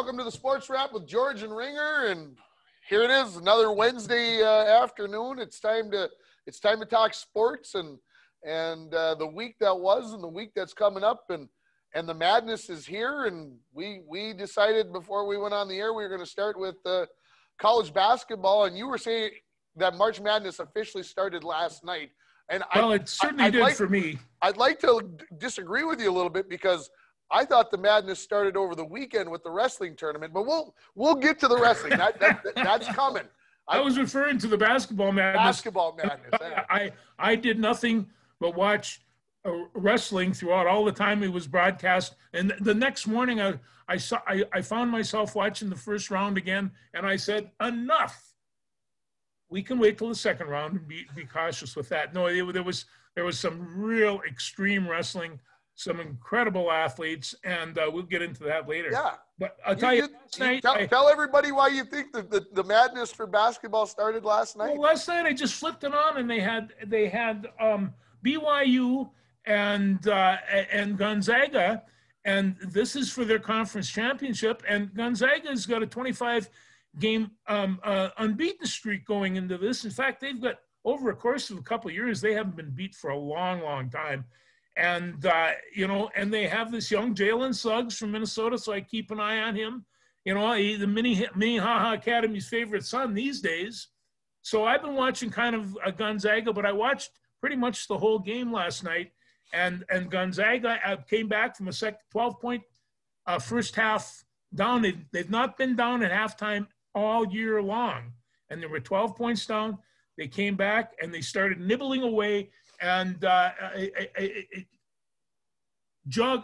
Welcome to the Sports Wrap with George and Ringer, and here it is, another Wednesday afternoon. It's time to talk sports and the week that was and the week that's coming up, and the madness is here. And we decided before we went on the air we were going to start with college basketball, and you were saying that March Madness officially started last night. And it certainly did for me. I'd like to disagree with you a little bit because I thought the madness started over the weekend with the wrestling tournament, but we'll get to the wrestling. That's coming. I was referring to the basketball madness. Basketball madness. Yeah. I did nothing but watch wrestling throughout all the time it was broadcast. And the next morning, I found myself watching the first round again, and I said, enough. We can wait till the second round and be cautious with that. No, there was some real extreme wrestling. Some incredible athletes, and we'll get into that later. Yeah. But I'll tell you, last night, tell everybody why you think the madness for basketball started last night. Well, last night I just flipped it on, and they had BYU and Gonzaga, and this is for their conference championship. And Gonzaga's got a 25-game unbeaten streak going into this. In fact, they've got, over a course of a couple of years, they haven't been beat for a long, long time. And, and they have this young Jalen Suggs from Minnesota, so I keep an eye on him. The Minnehaha Academy's favorite son these days. So I've been watching kind of Gonzaga, but I watched pretty much the whole game last night. And Gonzaga came back from a 12-point first half down. They've not been down at halftime all year long. And they were 12 points down. They came back, and they started nibbling away. And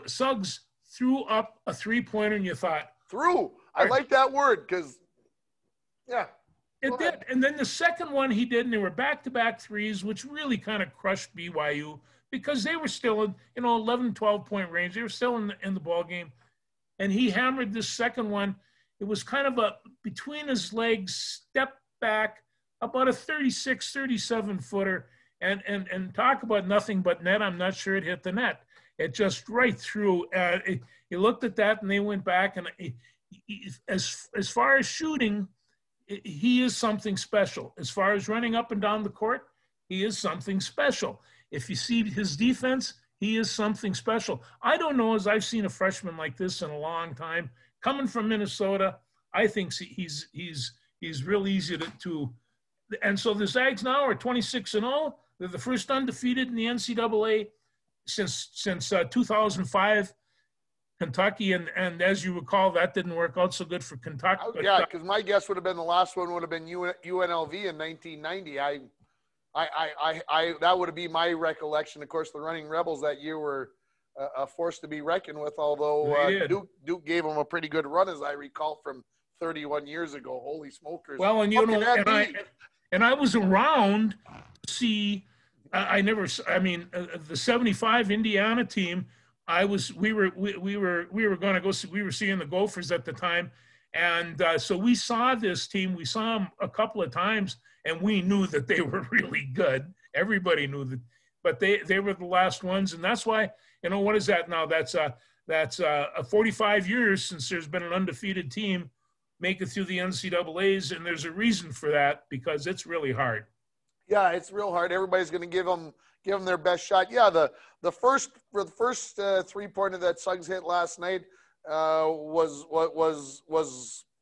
Suggs threw up a three-pointer, and you thought, threw. I like that word because, yeah. It did. And then the second one he did, and they were back-to-back threes, which really kind of crushed BYU because they were still in, 11, 12-point range. They were still in the ball game. And he hammered this second one. It was kind of a between his legs, step back, about a 36, 37-footer. And talk about nothing but net. I'm not sure it hit the net. It just right through. He looked at that, and they went back. And as far as shooting, he is something special. As far as running up and down the court, he is something special. If you see his defense, he is something special. I don't know as I've seen a freshman like this in a long time. Coming from Minnesota, I think he's real easy to. And so the Zags now are 26-0. They're the first undefeated in the NCAA since 2005. Kentucky, and as you recall, that didn't work out so good for Kentucky. Yeah, because my guess would have been the last one would have been UNLV in 1990. I that would be my recollection. Of course, the Running Rebels that year were a force to be reckoned with. Although Duke gave them a pretty good run, as I recall, from 31 years ago. Holy smokers! Well, and I was around to see. The 75 Indiana team. We were going to go see. We were seeing the Gophers at the time, and so we saw this team. We saw them a couple of times, and we knew that they were really good. Everybody knew that, but they were the last ones, and that's why. What is that now? That's 45 years since there's been an undefeated team make it through the NCAAs, and there's a reason for that because it's really hard. Yeah, it's real hard. Everybody's going to give them their best shot. Yeah, the first three-pointer that Suggs hit last night was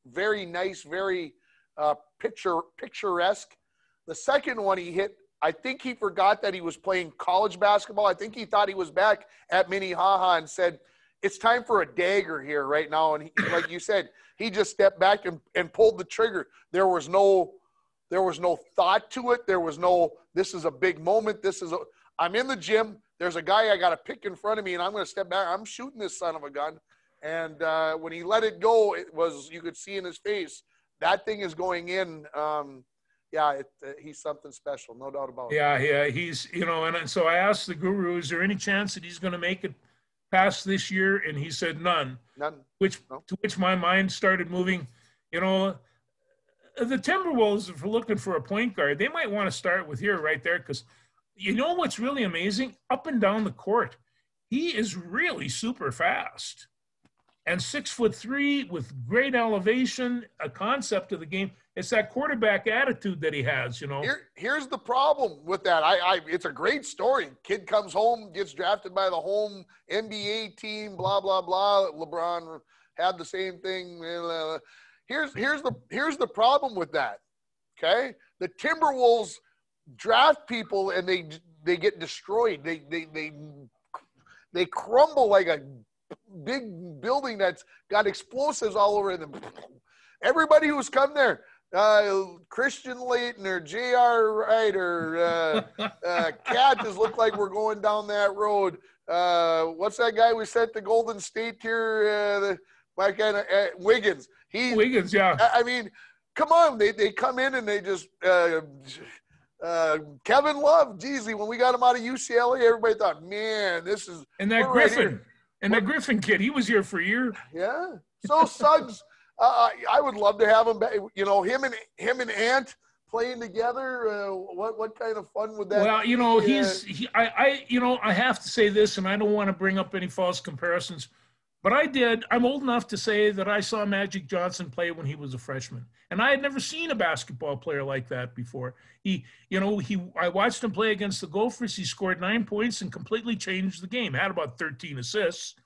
very nice, very picturesque. The second one he hit, I think he forgot that he was playing college basketball. I think he thought he was back at Minnehaha and said, "It's time for a dagger here right now." And like you said, he just stepped back and pulled the trigger. There was no thought to it. There was no, this is a big moment. I'm in the gym. There's a guy I got to pick in front of me, and I'm going to step back. I'm shooting this son of a gun. And when he let it go, you could see in his face, that thing is going in. He's something special, no doubt about it. Yeah, he's, and so I asked the guru, is there any chance that he's going to make it past this year? And he said none. To which my mind started moving. The Timberwolves, if we're looking for a point guard, they might want to start with here right there because what's really amazing? Up and down the court, he is really super fast. and 6'3" with great elevation, a concept of the game. It's that quarterback attitude that he has, you know. Here's the problem with that. It's a great story. Kid comes home, gets drafted by the home NBA team, blah, blah, blah. LeBron had the same thing. Here's the problem with that. Okay. The Timberwolves draft people and they get destroyed. They crumble like a big building that's got explosives all over them. Everybody who's come there, Christian Layton or J.R. Wright or Cat just look like we're going down that road. What's that guy we sent to Golden State here? Wiggins. Wiggins, yeah. I mean, come on. They come in and they just Kevin Love, Jeezy, when we got him out of UCLA, everybody thought, man, this is – And that Griffin. That Griffin kid, he was here for a year. Yeah. So Suggs – I would love to have him back. You know, him and Ant playing together. What kind of fun would that? Well, you know, I have to say this, and I don't want to bring up any false comparisons, but I'm old enough to say that I saw Magic Johnson play when he was a freshman, and I had never seen a basketball player like that before. I watched him play against the Gophers. He scored 9 points and completely changed the game. Had about 13 assists,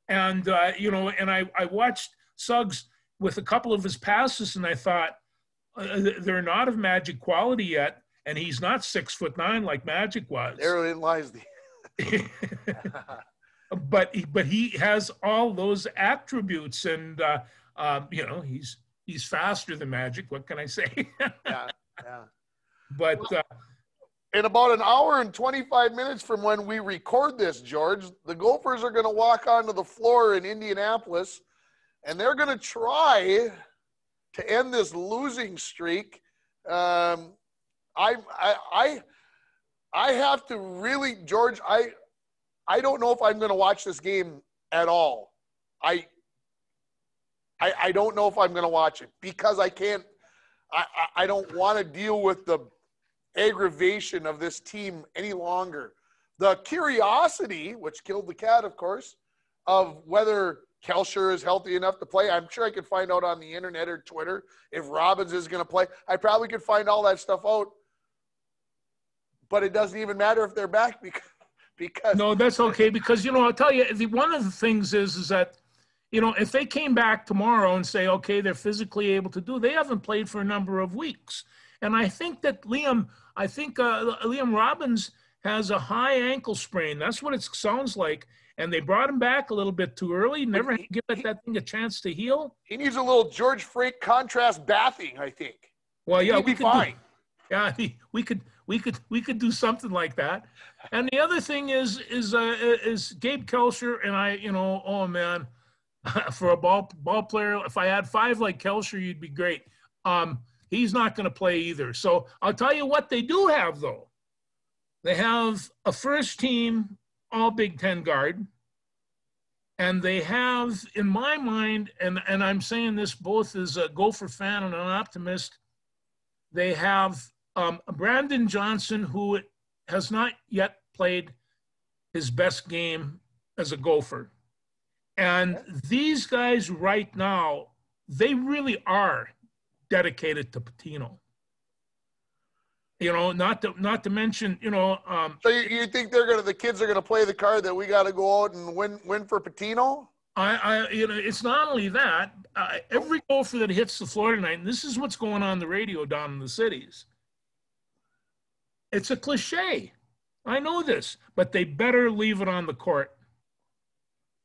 and I watched Suggs with a couple of his passes, and I thought they're not of Magic quality yet, and he's not 6'9" like Magic was. Therein lies the. But he has all those attributes, and he's faster than Magic. What can I say? Yeah. But in about an hour and 25 minutes from when we record this, George, the Gophers are going to walk onto the floor in Indianapolis. And they're going to try to end this losing streak. I have to really, George, I don't know if I'm going to watch this game at all. I don't know if I'm going to watch it because I can't. I don't want to deal with the aggravation of this team any longer. The curiosity, which killed the cat, of course, of whether Kelcher is healthy enough to play. I'm sure I could find out on the internet or Twitter if Robbins is going to play. I probably could find all that stuff out. But it doesn't even matter if they're back because no, that's okay. Because, I'll tell you, one of the things is that, if they came back tomorrow and say, okay, they're physically able to do, they haven't played for a number of weeks. And I think that Liam Robbins has a high ankle sprain. That's what it sounds like. And they brought him back a little bit too early. Never give that thing a chance to heal. He needs a little George Frank contrast bathing, I think. Well, yeah, he'd be fine. We could do something like that. And the other thing is Gabe Kelcher and I. Oh man, for a ball player, if I had 5 like Kelcher, you'd be great. He's not going to play either. So I'll tell you what they do have though. They have a first team all Big Ten guard. And they have, in my mind, and I'm saying this both as a Gopher fan and an optimist, they have Brandon Johnson, who has not yet played his best game as a Gopher. And these guys right now, they really are dedicated to Patino. Not to mention, So you think the kids are gonna play the card that we got to go out and win for Patino? It's not only that. Every Gopher that hits the floor tonight, and this is what's going on the radio down in the cities. It's a cliche. I know this, but they better leave it on the court.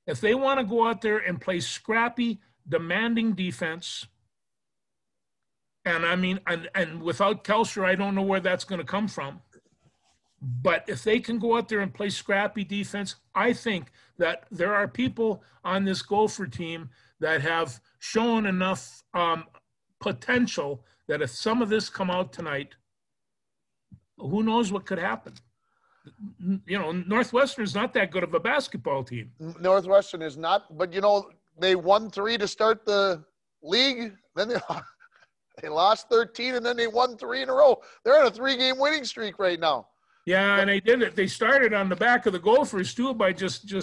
If they want to go out there and play scrappy, demanding defense. And I mean, and without Kelcher, I don't know where that's going to come from. But if they can go out there and play scrappy defense, I think that there are people on this Gopher team that have shown enough potential that if some of this come out tonight, who knows what could happen. Northwestern is not that good of a basketball team. Northwestern is not, but they won 3 to start the league. Then they lost 13, and then they won 3 in a row. They're on a 3-game winning streak right now. Yeah, and they did it. They started on the back of the Gophers too by just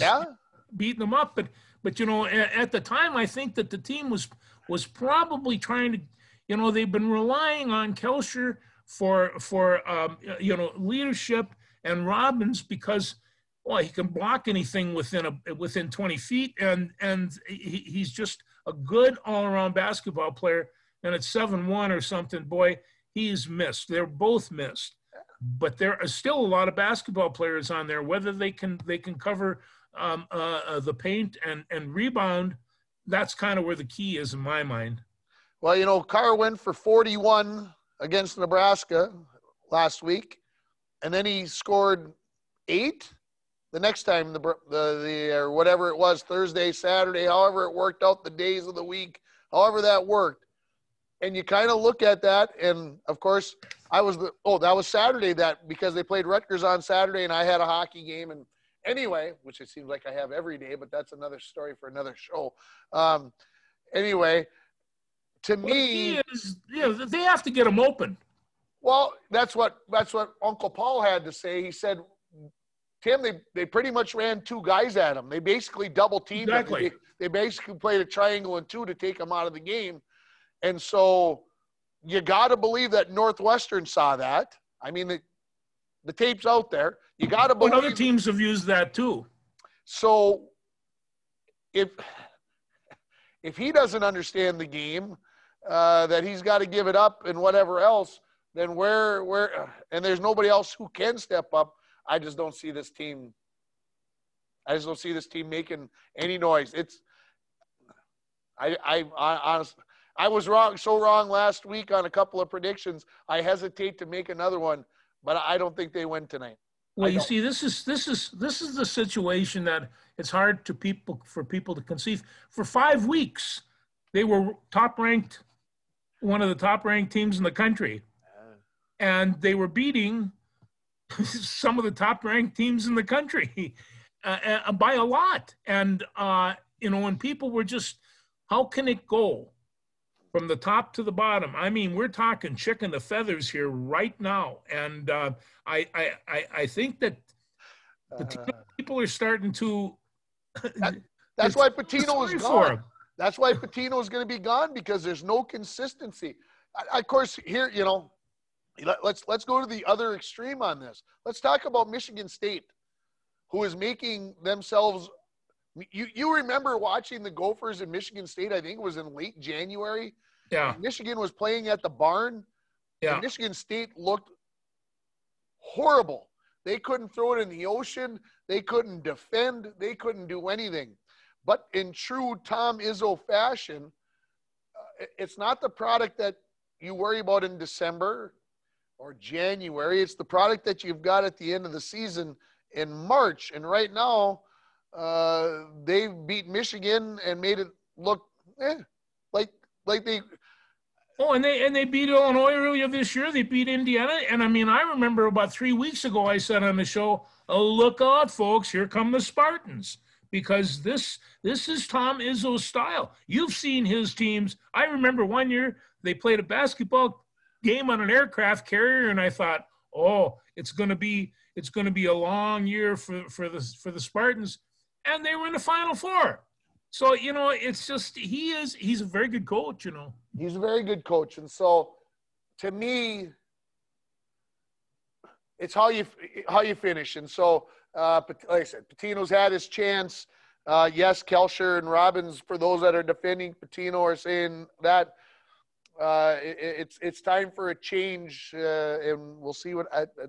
beating them up. But, at the time, I think that the team was probably trying to, they've been relying on Kelcher for leadership and Robbins because, well, he can block anything within 20 feet, and he's just a good all-around basketball player. And at 7-1 or something, boy, he's missed. They're both missed. But there are still a lot of basketball players on there. Whether they can cover the paint and rebound, that's kind of where the key is in my mind. Well, Carr went for 41 against Nebraska last week, and then he scored 8 the next time the or whatever it was, Thursday, Saturday, however it worked out, the days of the week, however that worked. And you kind of look at that, and of course, that was Saturday because they played Rutgers on Saturday, and I had a hockey game. And anyway, which it seems like I have every day, but that's another story for another show. Anyway, to me, they have to get them open. Well, that's what Uncle Paul had to say. He said, Tim, they pretty much ran 2 guys at him. They basically double teamed exactly. him. They basically played a triangle and 2 to take him out of the game. And so you got to believe that Northwestern saw that. I mean, the tape's out there. You got to believe. But other teams have used that too. So if he doesn't understand the game, that he's got to give it up and whatever else, then where and there's nobody else who can step up. I just don't see this team. I just don't see this team making any noise. I honestly, I was so wrong last week on a couple of predictions. I hesitate to make another one, but I don't think they win tonight. Well, you see, this is the situation that it's hard for people to conceive. For 5 weeks, they were one of the top ranked teams in the country, and they were beating some of the top ranked teams in the country by a lot. And when people were just, how can it go from the top to the bottom? I mean, we're talking chicken to feathers here right now. And I think that people are starting to. That's why Patino is gone. That's why Patino is going to be gone, because there's no consistency. Of course, here, let's go to the other extreme on this. Let's talk about Michigan State, who is making themselves. You remember watching the Gophers in Michigan State? I think it was in late January. Yeah. Michigan was playing at the barn. Yeah. And Michigan State looked horrible. They couldn't throw it in the ocean. They couldn't defend. They couldn't do anything. But in true Tom Izzo fashion, it's not the product that you worry about in December or January. It's the product that you've got at the end of the season in March. And right now, they've beat Michigan and made it look like they. Oh, and they beat Illinois earlier this year. They beat Indiana, and I mean, I remember about 3 weeks ago I said on the show, "Oh, look out, folks! Here come the Spartans," because this is Tom Izzo's style. You've seen his teams. I remember one year they played a basketball game on an aircraft carrier, and I thought, "Oh, it's going to be a long year for the Spartans." And they were in the Final Four. So, it's just, he's a very good coach, He's a very good coach. And so, to me, it's how you finish. And so, like I said, Patino's had his chance. Yes, Kelcher and Robbins, for those that are defending Patino, are saying that it's time for a change, and we'll see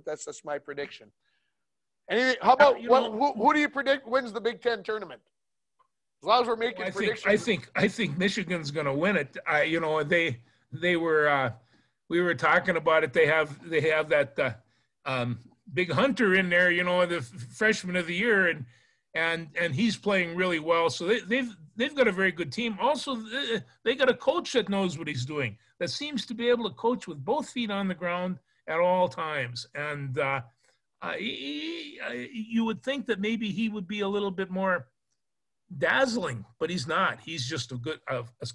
that's just my prediction. Anything? How about who do you predict wins the Big Ten tournament? As long as we're making predictions. I think Michigan's going to win it. They were we were talking about it. They have that big Hunter in there, the freshman of the year, and he's playing really well. So they've got a very good team. Also, they got a coach that knows what he's doing, that seems to be able to coach with both feet on the ground at all times. And you would think that maybe he would be a little bit more dazzling, but he's not. He's just a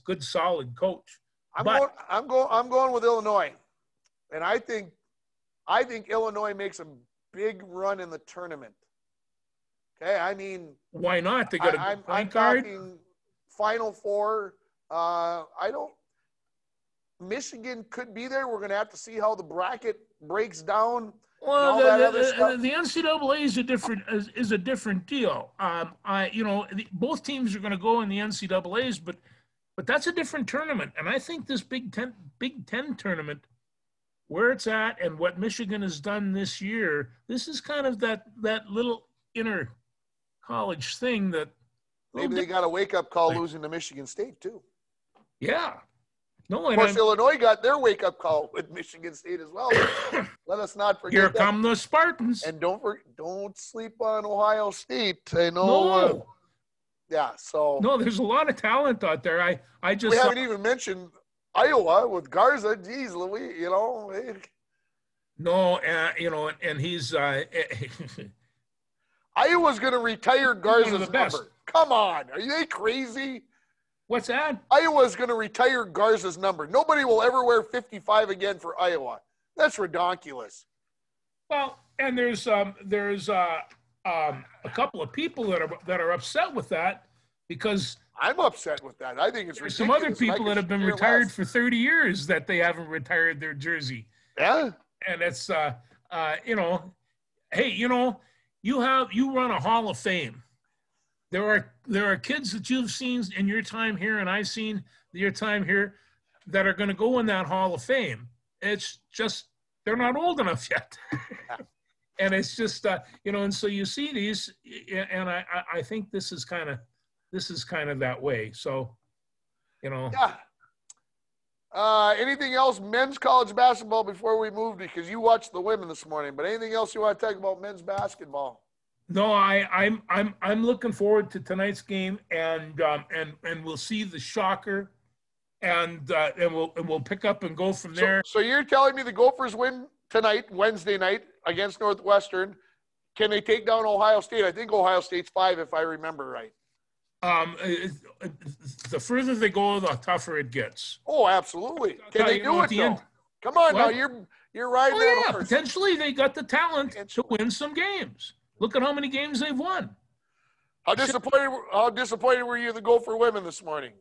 good solid coach. I'm going with Illinois, and I think Illinois makes a big run in the tournament. Okay, I mean, why not? They got a good I'm point guard. talking Final Four. I don't. Michigan could be there. We're going to have to see how the bracket breaks down and Well, all that other stuff. the NCAA is a different deal. Both teams are going to go in the NCAA's, but that's a different tournament. And I think this Big Ten tournament, where it's at and what Michigan has done this year, this is kind of that little inner college thing that maybe they got a wake-up call losing to Michigan State too. Yeah. No, of course, Illinois got their wake-up call with Michigan State as well. Let us not forget. Here come the Spartans. And don't sleep on Ohio State. I know. No. Yeah. So. No, there's a lot of talent out there. I just. We haven't even mentioned Iowa with Garza. Geez, Louis. You know. No, and he's. Iowa's going to retire Garza's number. Come on, are they crazy? What's that? Iowa's going to retire Garza's number. Nobody will ever wear 55 again for Iowa. That's ridiculous. Well, and there's a couple of people that are upset with that because I'm upset with that. I think it's ridiculous. Some other people that have been retired for 30 years that they haven't retired their jersey. Yeah. And it's hey, you run a Hall of Fame. There are kids that you've seen in your time here, and I've seen your time here, that are going to go in that Hall of Fame. It's just they're not old enough yet, and it's just and so you see these, and I think this is kind of that way. So, Yeah. Anything else men's college basketball before we move? Because you watched the women this morning, but anything else you want to talk about men's basketball? No, I'm looking forward to tonight's game, and we'll see the shocker, and we'll pick up and go from there. So you're telling me the Gophers win tonight, Wednesday night against Northwestern? Can they take down Ohio State? I think Ohio State's 5, if I remember right. The further they go, the tougher it gets. Oh, absolutely. Can they do it though? Come on now, you're riding that horse. Potentially they got the talent to win some games. Look at how many games they've won. How disappointed were you the Gopher women this morning?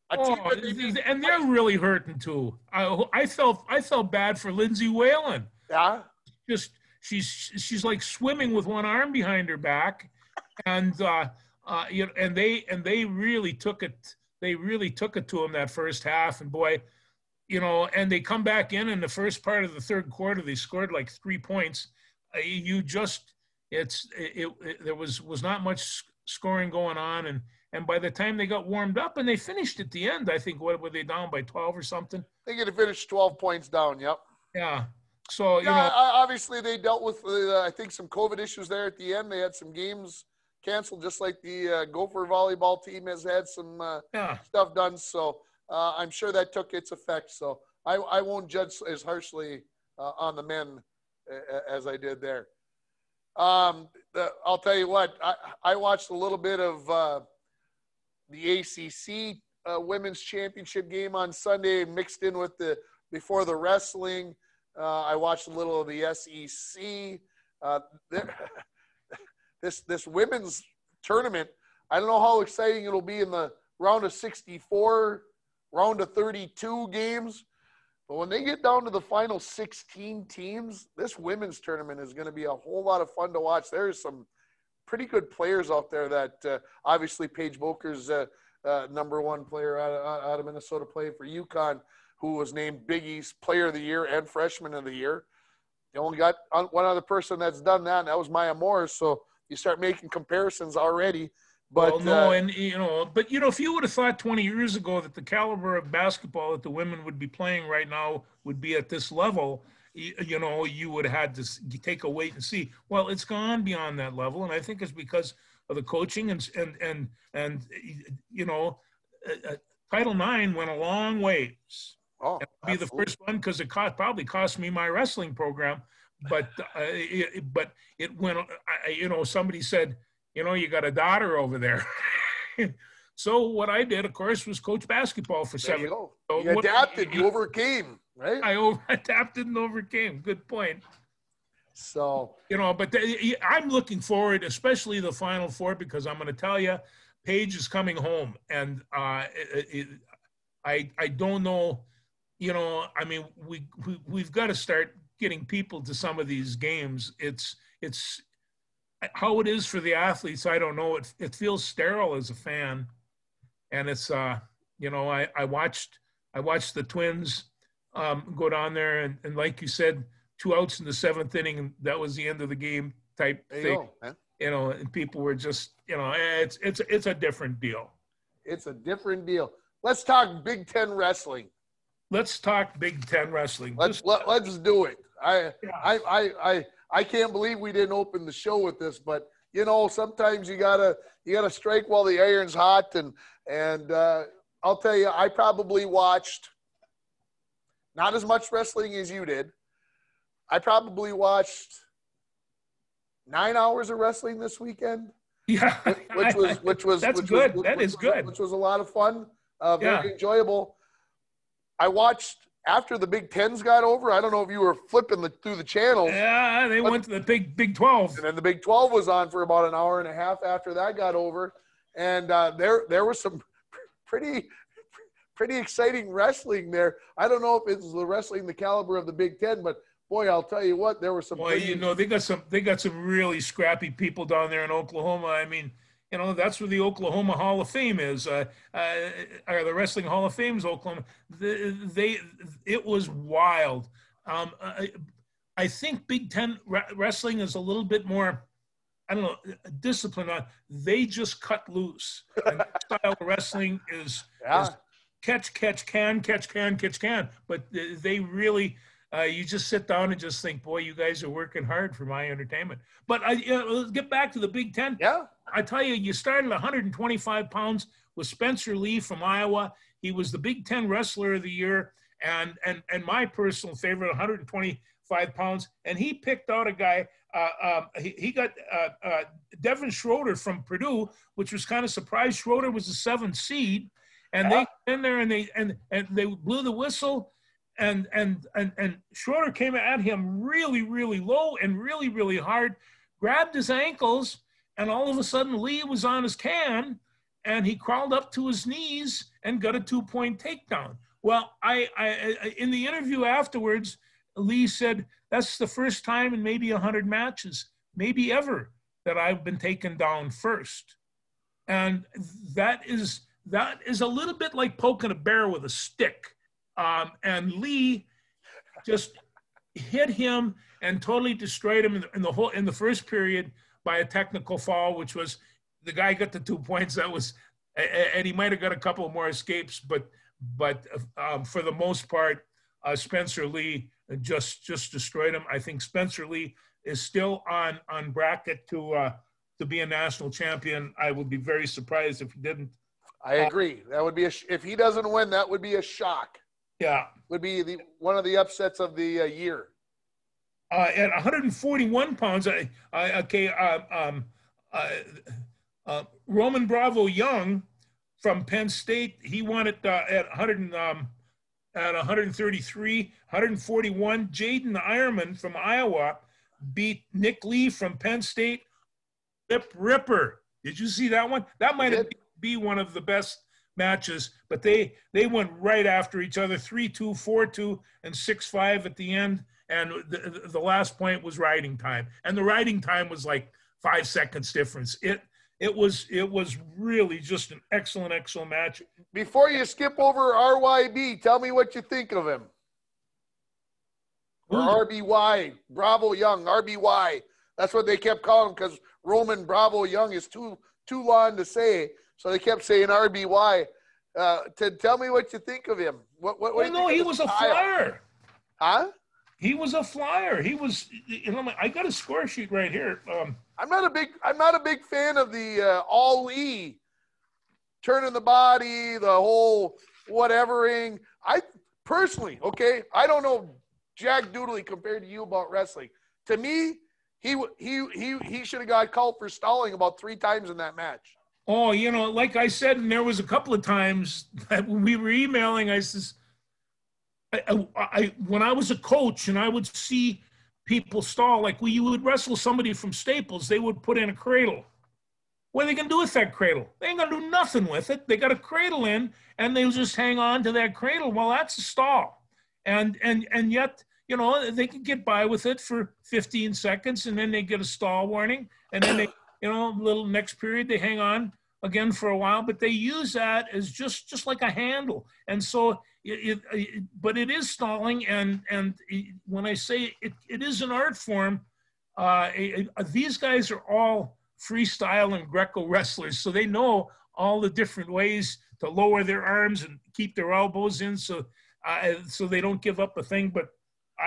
And they're really hurting too. I felt bad for Lindsay Whalen. Yeah. Just she's like swimming with one arm behind her back, and they really took it. They really took it to them that first half, and boy, and they come back in the first part of the third quarter. They scored like 3 points. There was not much scoring going on, and by the time they got warmed up and they finished at the end, I think what were they down by 12 or something? They could have finished 12 points down. Yep. Yeah. So obviously they dealt with I think some COVID issues there at the end. They had some games canceled, just like the Gopher volleyball team has had some stuff done. So I'm sure that took its effect. So I won't judge as harshly on the men as I did there. I'll tell you what, I watched a little bit of the ACC women's championship game on Sunday, mixed in with before the wrestling. I watched a little of the SEC. This women's tournament, I don't know how exciting it'll be in the round of 64, round of 32 games. But when they get down to the final 16 teams, this women's tournament is going to be a whole lot of fun to watch. There's some pretty good players out there that obviously Paige Boker's number one player out of Minnesota playing for UConn, who was named Big East Player of the Year and Freshman of the Year. They only got one other person that's done that, and that was Maya Morris. So you start making comparisons already. But if you would have thought 20 years ago that the caliber of basketball that the women would be playing right now would be at this level, you would have had to take a wait and see. Well, it's gone beyond that level, and I think it's because of the coaching and Title IX went a long ways. Oh, be the first one because it probably cost me my wrestling program, but it went. Somebody said, you got a daughter over there. So what I did, of course, was coach basketball for 7 years. So you adapted, you overcame, right? I adapted and overcame. Good point. So, but I'm looking forward, especially the Final Four, because I'm going to tell you, Paige is coming home, and I don't know, I mean, we've got to start getting people to some of these games. It's how it is for the athletes. I don't know. It feels sterile as a fan, and it's I watched the Twins go down there, and like you said, 2 outs in the 7th inning, and that was the end of the game type thing. And people were just, it's a different deal. It's a different deal. Let's talk Big Ten wrestling. Let's talk Big Ten wrestling. Let's do it. I can't believe we didn't open the show with this, but sometimes you gotta strike while the iron's hot, and I'll tell you, I probably watched not as much wrestling as you did. I probably watched 9 hours of wrestling this weekend. Yeah, which was good. That is good. Which was a lot of fun. Very enjoyable. I watched after the Big Tens got over. I don't know if you were flipping through the channels. Yeah, they went to the Big 12, and then the Big 12 was on for about an hour and a half after that got over, and there was some pretty exciting wrestling there. I don't know if it's the wrestling the caliber of the Big Ten, but boy, I'll tell you what, there were some. Well, they got some really scrappy people down there in Oklahoma. I mean, that's where the Oklahoma Hall of Fame is, or the Wrestling Hall of Fame is Oklahoma. It was wild. I think Big Ten wrestling is a little bit more, I don't know, disciplined on. They just cut loose. And that style of wrestling is catch, can. But they really. You just sit down and just think, boy, you guys are working hard for my entertainment. But let's get back to the Big Ten. Yeah. I tell you, you started 125 pounds with Spencer Lee from Iowa. He was the Big Ten Wrestler of the Year and my personal favorite, 125 pounds. And he picked out a guy. He got Devin Schroeder from Purdue, which was kind of surprised. Schroeder was the 7th seed, and they in there and they blew the whistle. And Schroeder came at him really, really low and really, really hard, grabbed his ankles, and all of a sudden Lee was on his can, and he crawled up to his knees and got a 2-point takedown. Well, I in the interview afterwards, Lee said, that's the first time in maybe 100 matches, maybe ever, that I've been taken down first. And that is a little bit like poking a bear with a stick. And Lee just hit him and totally destroyed him in the first period by a technical foul, which was the guy got the 2 points. That was, and he might have got a couple more escapes, but for the most part, Spencer Lee just destroyed him. I think Spencer Lee is still on bracket to be a national champion. I would be very surprised if he didn't. I agree. That would be if he doesn't win, that would be a shock. Yeah, would be one of the upsets of the year. At 141 pounds, Roman Bravo Young from Penn State, he won it at 133, 141. Jaden Ironman from Iowa beat Nick Lee from Penn State. Ripper. Did you see that one? That might be one of the best matches, but they went right after each other, 3-2, 4-2, and 6-5 at the end. And the last point was riding time, and the riding time was like 5 seconds difference. It was really just an excellent match. Before you skip over RYB, tell me what you think of him. Or RBY, Bravo Young, RBY. That's what they kept calling him because Roman Bravo Young is too long to say, so they kept saying RBY. Tell me what you think of him. What no, he was a flyer. Huh? He was a flyer. He was. I got a score sheet right here. I'm not a big fan of the all E, turning the body, the whole whatevering. I personally, okay, I don't know Jack Doodley compared to you about wrestling. To me, he should have got called for stalling about 3 times in that match. Oh, like I said, and there was a couple of times that when we were emailing, I says, when I was a coach and I would see people stall. Like you would wrestle somebody from Staples, they would put in a cradle. What are they going to do with that cradle? They ain't going to do nothing with it. They got a cradle in, and they'll just hang on to that cradle. Well, that's a stall. And yet, you know, they can get by with it for 15 seconds, and then they get a stall warning. And then they, you know, little next period, they hang on again for a while. But they use that as just like a handle. And so, but it is stalling. And when I say it is an art form, these guys are all freestyle and Greco wrestlers, so they know all the different ways to lower their arms and keep their elbows in, so they don't give up a thing. But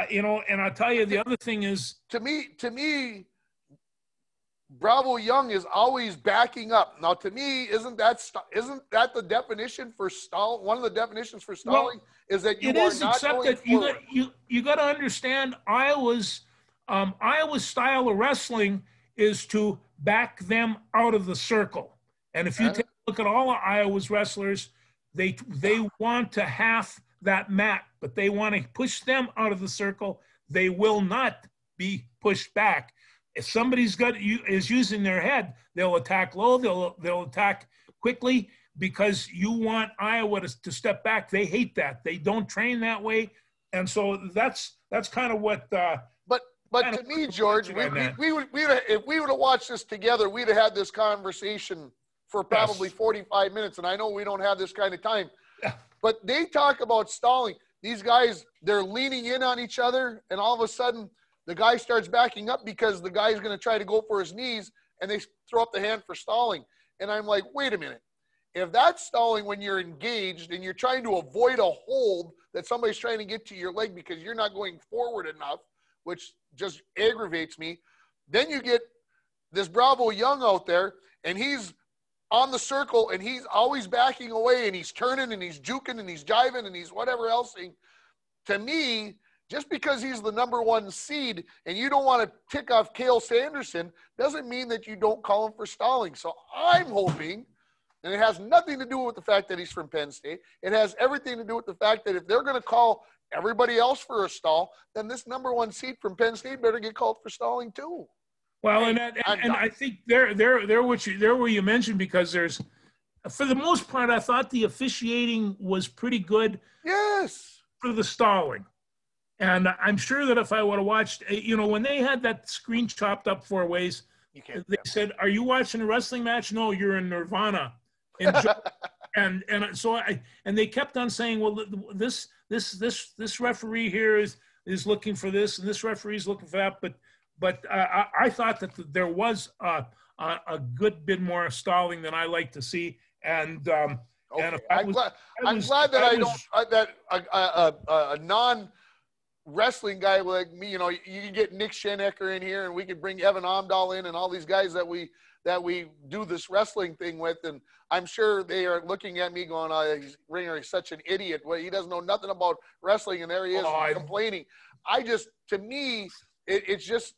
you know, and I'll tell you, the other thing is, to me, Bravo Young is always backing up. Now, to me, isn't that the definition for stall? One of the definitions for stalling is that you are not going forward. You got to understand, Iowa's style of wrestling is to back them out of the circle. And if you take a look at all of Iowa's wrestlers, they want to half that mat, but they want to push them out of the circle. They will not be pushed back. If somebody's is using their head, they'll attack low, they'll attack quickly, because you want Iowa to step back. They hate that. They don't train that way. And so that's kind of what But to me, George, if we would have watched this together, we'd have had this conversation for probably 45 minutes. And I know we don't have this kind of time. But they talk about stalling. These guys, they're leaning in on each other, and all of a sudden, the guy starts backing up because the guy's going to try to go for his knees, and they throw up the hand for stalling. And I'm like, wait a minute. If that's stalling when you're engaged and you're trying to avoid a hold that somebody's trying to get to your leg because you're not going forward enough, which just aggravates me. Then you get this Bravo Young out there, and he's on the circle, and he's always backing away, and he's turning, and he's juking, and he's jiving, and he's whatever else. To me, just because he's the number one seed and you don't want to tick off Cale Sanderson doesn't mean that you don't call him for stalling. So I'm hoping, and it has nothing to do with the fact that he's from Penn State. It has everything to do with the fact that if they're going to call everybody else for a stall, then this number one seed from Penn State better get called for stalling too. Well, and I think there where you mentioned, because there's, for the most part, I thought the officiating was pretty good. Yes. For the stalling. And I'm sure that if I would have watched, you know, when they had that screen chopped up 4 ways, they said, "Are you watching a wrestling match?" "No, you're in Nirvana." And so they kept on saying, "Well, this referee here is looking for this, and this referee is looking for that." But I thought that there was a good bit more stalling than I like to see. And I'm glad that a non-wrestling guy like me, you know, you can get Nick Schenecker in here, and we could bring Evan Omdahl in, and all these guys that we do this wrestling thing with, and I'm sure they are looking at me going, "Oh, Ringer is such an idiot. Well, he doesn't know nothing about wrestling," and there he is complaining. To me, it's just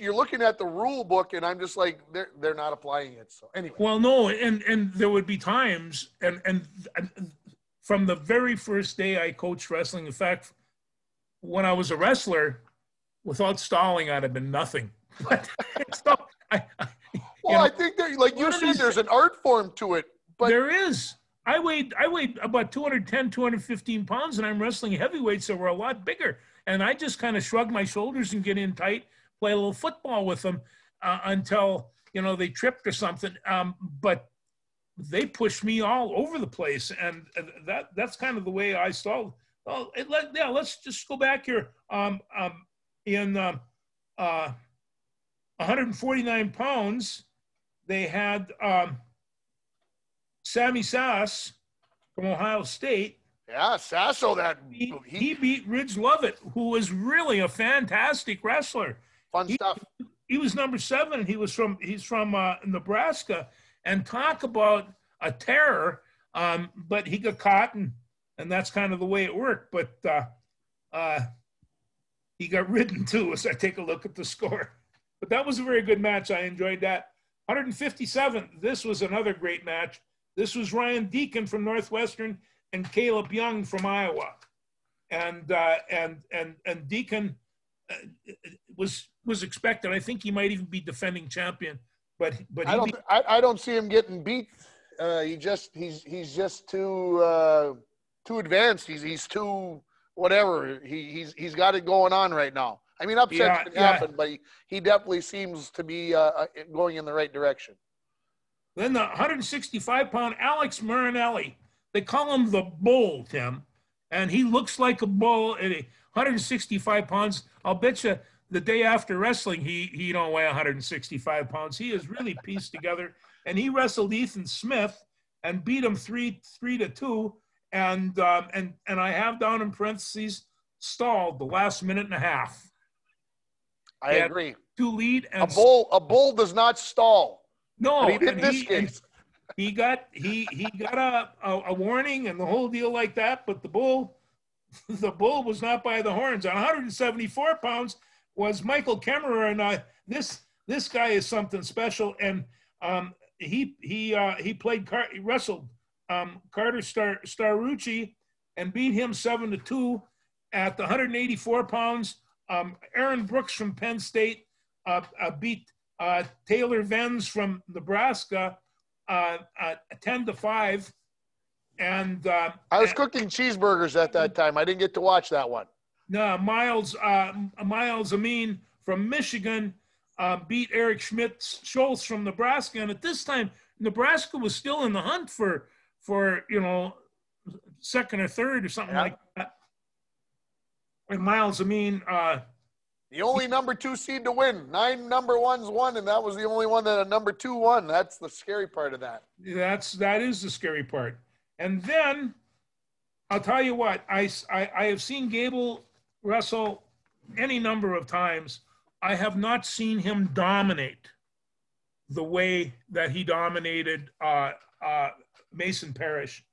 you're looking at the rule book, and I'm just like, they're not applying it. So anyway. Well, no, and there would be times, and from the very first day I coached wrestling, in fact, when I was a wrestler, without stalling, I'd have been nothing. But so I think that, like you said, there's an art form to it. But there is. I weighed about 210, 215 pounds, and I'm wrestling heavyweights that were a lot bigger. And I just kind of shrugged my shoulders and get in tight, play a little football with them until, you know, they tripped or something. But they pushed me all over the place, and that's kind of the way I stalled. Oh, let's just go back here. In 149 pounds, they had Sammy Sass from Ohio State. Yeah, Sasso, he beat Ridge Lovett, who was really a fantastic wrestler. Fun stuff. He was number 7, and he's from Nebraska. And talk about a terror, but he got caught, and that's kind of the way it worked. But he got ridden too, as I take a look at the score. But that was a very good match. I enjoyed that. 157, this was another great match. This was Ryan Deacon from Northwestern and Caleb Young from Iowa. and Deacon was expected. I think he might even be defending champion, but I don't see him getting beat. He's just too advanced. He's too whatever. He's got it going on right now. I mean, upsets can happen, but he definitely seems to be going in the right direction. Then the 165-pound Alex Marinelli, they call him the Bull, Tim, and he looks like a bull at 165 pounds. I'll bet you the day after wrestling, he don't weigh 165 pounds. He is really pieced together, and he wrestled Ethan Smith and beat him 3-2. And I have down in parentheses stalled the last minute and a half. I agree. To lead and a bull does not stall. No, but he did in this case. He got a warning and the whole deal like that. But the bull was not by the horns. On 174 pounds was Michael Kemmerer, and this guy is something special. And he wrestled Carter Starucci and beat him 7-2 at the 184 pounds. Aaron Brooks from Penn State beat Taylor Venz from Nebraska 10-5. And I was cooking cheeseburgers at that time. I didn't get to watch that one. No, Miles Amin from Michigan beat Eric Schultz from Nebraska. And at this time, Nebraska was still in the hunt for second or third or something like that. And Miles Amin, the only number 2 seed to win. 9 number 1s won, and that was the only one that a number 2 won. That's the scary part of that. That is the scary part. And then I'll tell you what, I have seen Gable wrestle any number of times. I have not seen him dominate the way that he dominated Mason Parrish.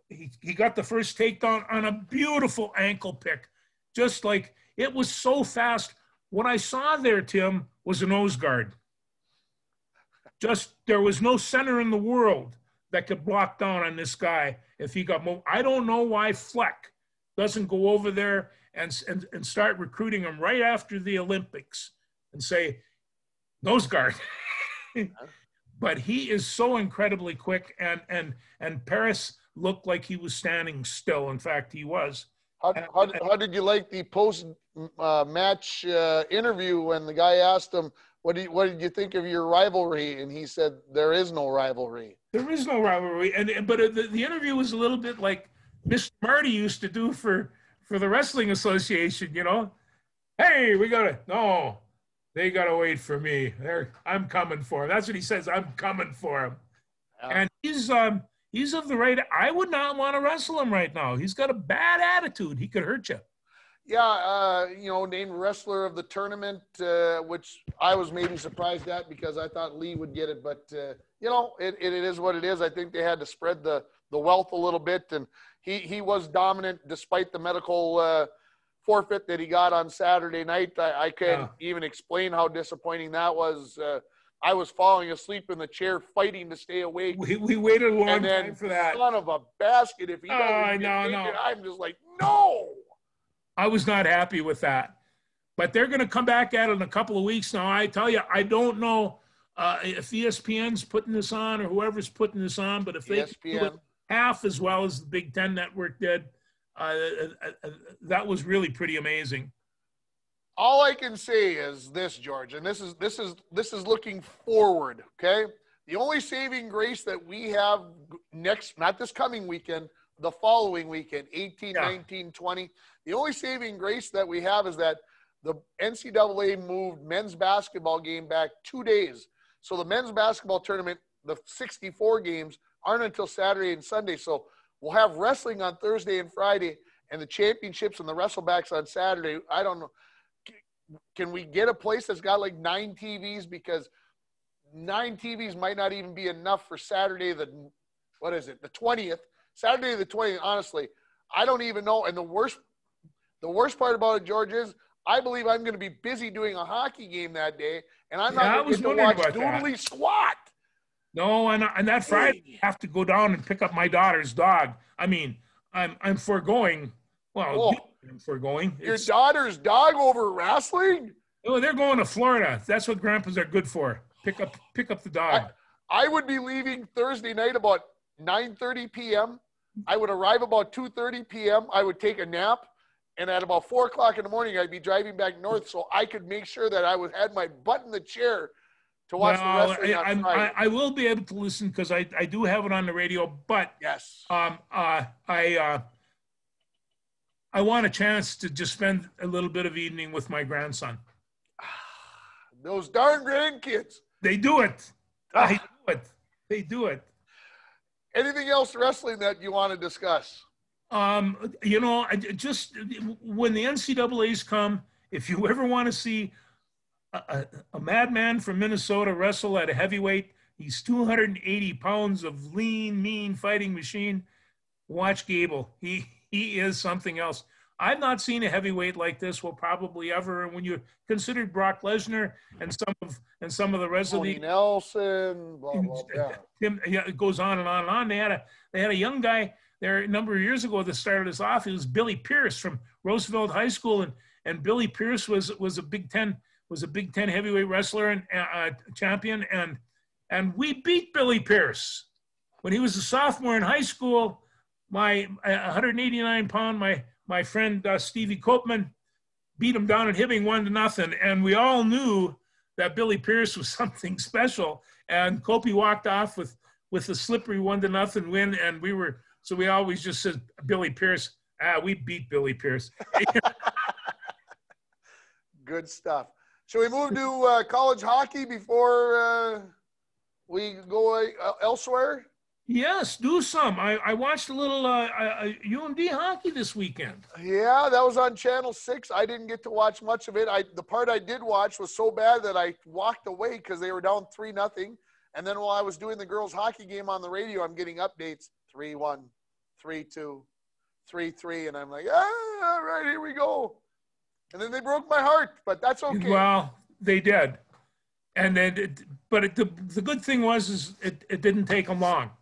He got the first takedown on a beautiful ankle pick. Just like, it was so fast. What I saw there, Tim, was a nose guard. Just, there was no center in the world that could block down on this guy if he got moved. I don't know why Fleck doesn't go over there and start recruiting him right after the Olympics and say, nose guard. But he is so incredibly quick, and Paris looked like he was standing still. In fact, he was. How did you like the post match interview when the guy asked him, what did you think of your rivalry? And he said, there is no rivalry. There is no rivalry. But the interview was a little bit like Mr. Marty used to do for the Wrestling Association, Hey, they got to wait for me. I'm coming for him. That's what he says. I'm coming for him. Yeah. And he's of the right. I would not want to wrestle him right now. He's got a bad attitude. He could hurt you. Yeah, named wrestler of the tournament, which I was maybe surprised at because I thought Lee would get it. But, it is what it is. I think they had to spread the wealth a little bit. And he was dominant despite the medical forfeit that he got on Saturday night. I can't even explain how disappointing that was. I was falling asleep in the chair fighting to stay awake. We waited a long time for that. Son of a basket. If he doesn't I'm just like, no. I was not happy with that. But they're going to come back at it in a couple of weeks now. I tell you, I don't know if ESPN's putting this on or whoever's putting this on, but if they do it half as well as the Big Ten Network did, that was really pretty amazing. All I can say is this, George, and this is looking forward, okay? The only saving grace that we have not this coming weekend, the following weekend, 18, 19, 20, the only saving grace that we have is that the NCAA moved men's basketball game back 2 days. So the men's basketball tournament, the 64 games, aren't until Saturday and Sunday. So we'll have wrestling on Thursday and Friday and the championships and the wrestlebacks on Saturday. I don't know. Can we get a place that's got like 9 TVs? Because 9 TVs might not even be enough for Saturday, the 20th. Saturday the 20th, honestly, I don't even know. And the worst part about it, George, is I believe I'm going to be busy doing a hockey game that day, and I'm not going to get to watch Doodly Squat. No, and that Friday I have to go down and pick up my daughter's dog. I mean, I'm foregoing. Well, Oh, if we're going. your daughter's dog over wrestling? Oh, they're going to Florida. That's what grandpas are good for. Pick up the dog. I would be leaving Thursday night about 9:30 p.m. I would arrive about 2:30 p.m. I would take a nap, and at about 4 o'clock in the morning, I'd be driving back north so I could make sure that I had my butt in the chair to watch the wrestling on Friday. I will be able to listen because I do have it on the radio, but yes, I want a chance to just spend a little bit of evening with my grandson. Those darn grandkids. They do it. They do it. Anything else wrestling that you want to discuss? Just when the NCAAs come, if you ever want to see a madman from Minnesota wrestle at a heavyweight, he's 280 pounds of lean, mean fighting machine. Watch Gable. He is something else. I've not seen a heavyweight like this, well, probably ever. And when you consider Brock Lesnar and some of the rest of the Nelson, blah, blah, blah. It goes on and on and on. They had a young guy there a number of years ago that started us off. It was Billy Pierce from Roosevelt High School, and Billy Pierce was a Big Ten heavyweight wrestler and champion, and we beat Billy Pierce when he was a sophomore in high school. My 189-pound my friend Stevie Koopman beat him down at Hibbing 1-0, and we all knew that Billy Pierce was something special. And Koopy walked off with a slippery 1-0 win, and we always just said Billy Pierce. We beat Billy Pierce. Good stuff. Shall we move to college hockey before we go elsewhere? Yes, do some. I watched a little UMD hockey this weekend. Yeah, that was on Channel 6. I didn't get to watch much of it. The part I did watch was so bad that I walked away because they were down 3-0. And then while I was doing the girls' hockey game on the radio, I'm getting updates, 3-1, 3-2, 3-3. And I'm like, all right, here we go. And then they broke my heart, but that's okay. Well, they did. And then, the good thing was it didn't take them long.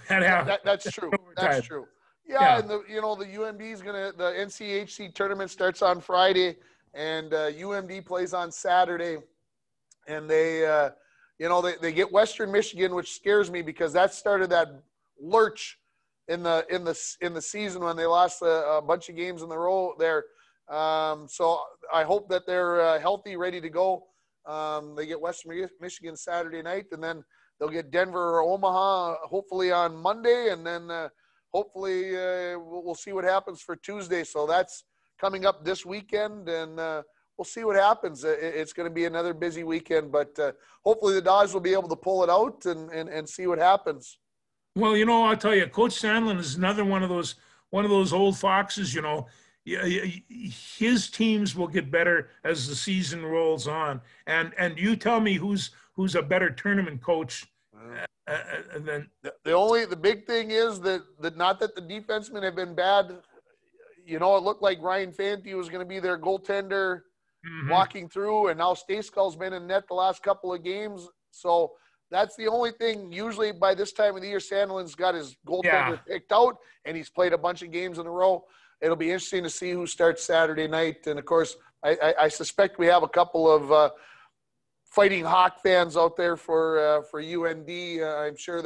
That's true. That's true. Yeah, and the UMD is the NCHC tournament starts on Friday, and UMD plays on Saturday, and they get Western Michigan, which scares me because that started that lurch in the season when they lost a bunch of games in a row there. So I hope that they're healthy, ready to go. They get Western Michigan Saturday night, and then they'll get Denver or Omaha hopefully on Monday, and then hopefully we'll see what happens for Tuesday. So that's coming up this weekend, and we'll see what happens. It's going to be another busy weekend, but hopefully the Dodgers will be able to pull it out and see what happens. Well, I'll tell you, Coach Sandlin is another one of those old foxes. His teams will get better as the season rolls on, and you tell me who's a better tournament coach than the big thing is that not that the defensemen have been bad. It looked like Ryan Fanti was going to be their goaltender walking through, and now Stacekall's been in net the last couple of games. So that's the only thing. Usually by this time of the year, Sandlin's got his goaltender picked out, and he's played a bunch of games in a row. It'll be interesting to see who starts Saturday night. And, of course, I suspect we have a couple of Fighting Hawk fans out there for UND. I'm sure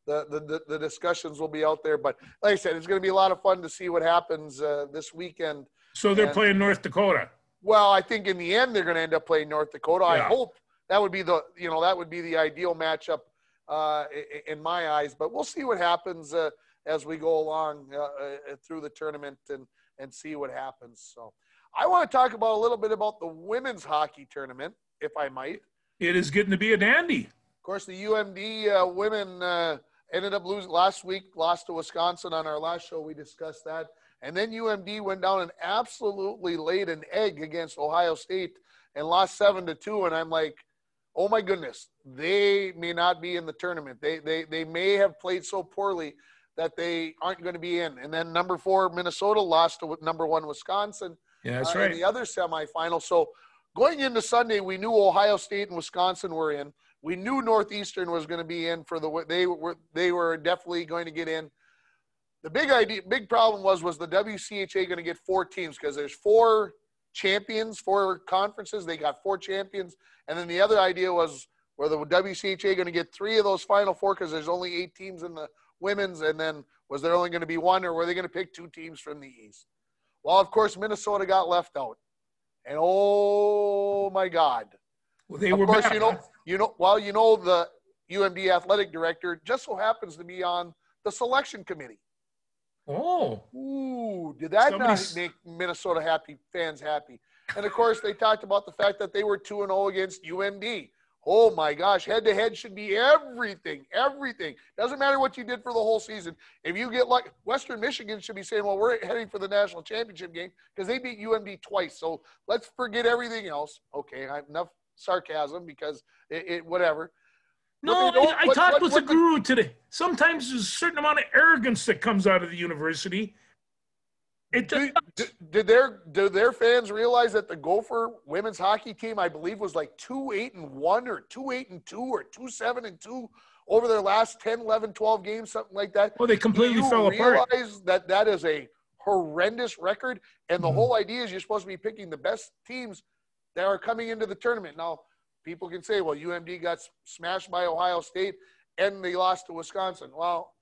the discussions will be out there. But like I said, it's going to be a lot of fun to see what happens this weekend. So they're playing North Dakota. Well, I think in the end they're going to end up playing North Dakota. Yeah. I hope that would be the ideal matchup in my eyes. But we'll see what happens as we go along through the tournament and see what happens. So I want to talk about a little bit about the women's hockey tournament, if I might. It is getting to be a dandy. Of course, the UMD women ended up losing last week, lost to Wisconsin on our last show. We discussed that. And then UMD went down and absolutely laid an egg against Ohio State and lost 7-2. And I'm like, oh my goodness, they may not be in the tournament. They may have played so poorly that they aren't going to be in. And then number 4, Minnesota lost to number 1, Wisconsin. Yeah, that's right. In the other semifinal. So going into Sunday, we knew Ohio State and Wisconsin were in. We knew Northeastern was going to be in for they were definitely going to get in. the big problem was the WCHA going to get 4 teams because there's 4 champions, 4 conferences. They got 4 champions. And then the other idea was, were the WCHA going to get 3 of those final 4 because there's only 8 teams in the women's, and then was there only going to be 1, or were they going to pick 2 teams from the East? Well, of course, Minnesota got left out. And oh my God. Well, they were bad, the UMD athletic director just so happens to be on the selection committee. Oh. Ooh, did that not make Minnesota fans happy? And of course, they talked about the fact that they were 2-0 against UMD. Oh my gosh, head-to-head should be everything. Doesn't matter what you did for the whole season. If you get like Western Michigan should be saying, well, we're heading for the national championship game because they beat UMD twice. So let's forget everything else. Okay, I have enough sarcasm because it whatever. No, I talked with the guru today. Sometimes there's a certain amount of arrogance that comes out of the university. Did their fans realize that the Gopher women's hockey team, I believe, was like 2-8-1 or 2-8-2 or 2-7-2 over their last 10, 11, 12 games, something like that? Well, they completely fell apart. Do you realize that is a horrendous record? And the whole idea is you're supposed to be picking the best teams that are coming into the tournament. Now, people can say, well, UMD got smashed by Ohio State and they lost to Wisconsin. Well,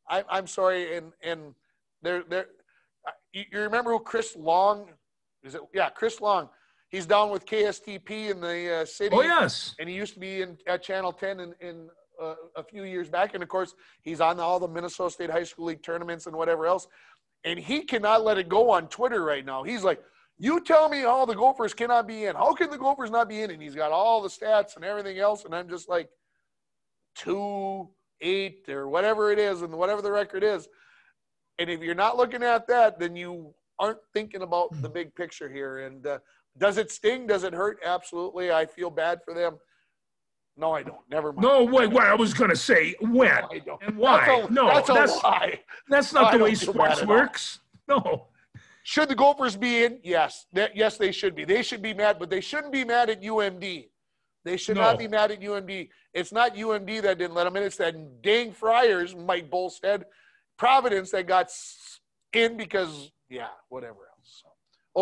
I'm sorry, and they're you remember who Chris Long is? It? Yeah, Chris Long. He's down with KSTP in the city. Oh yes, and he used to be at Channel 10 in a few years back. And of course, he's on all the Minnesota State High School League tournaments and whatever else. And he cannot let it go on Twitter right now. He's like, "You tell me how the Gophers cannot be in. How can the Gophers not be in?" And he's got all the stats and everything else. And I'm just like, 2-8 or whatever it is, and whatever the record is. And if you're not looking at that, then you aren't thinking about the big picture here. And does it sting? Does it hurt? Absolutely. I feel bad for them. No, I don't. Never mind. No, wait. I was going to say when no, I don't. And why. That's a lie. That's not the way sports works. No. Should the Gophers be in? Yes. Yes, they should be. They should be mad, but they shouldn't be mad at UMD. They should not be mad at UMD. It's not UMD that didn't let them in. It's that dang Friars, Mike Bolstead, Providence that got in because, whatever else. So,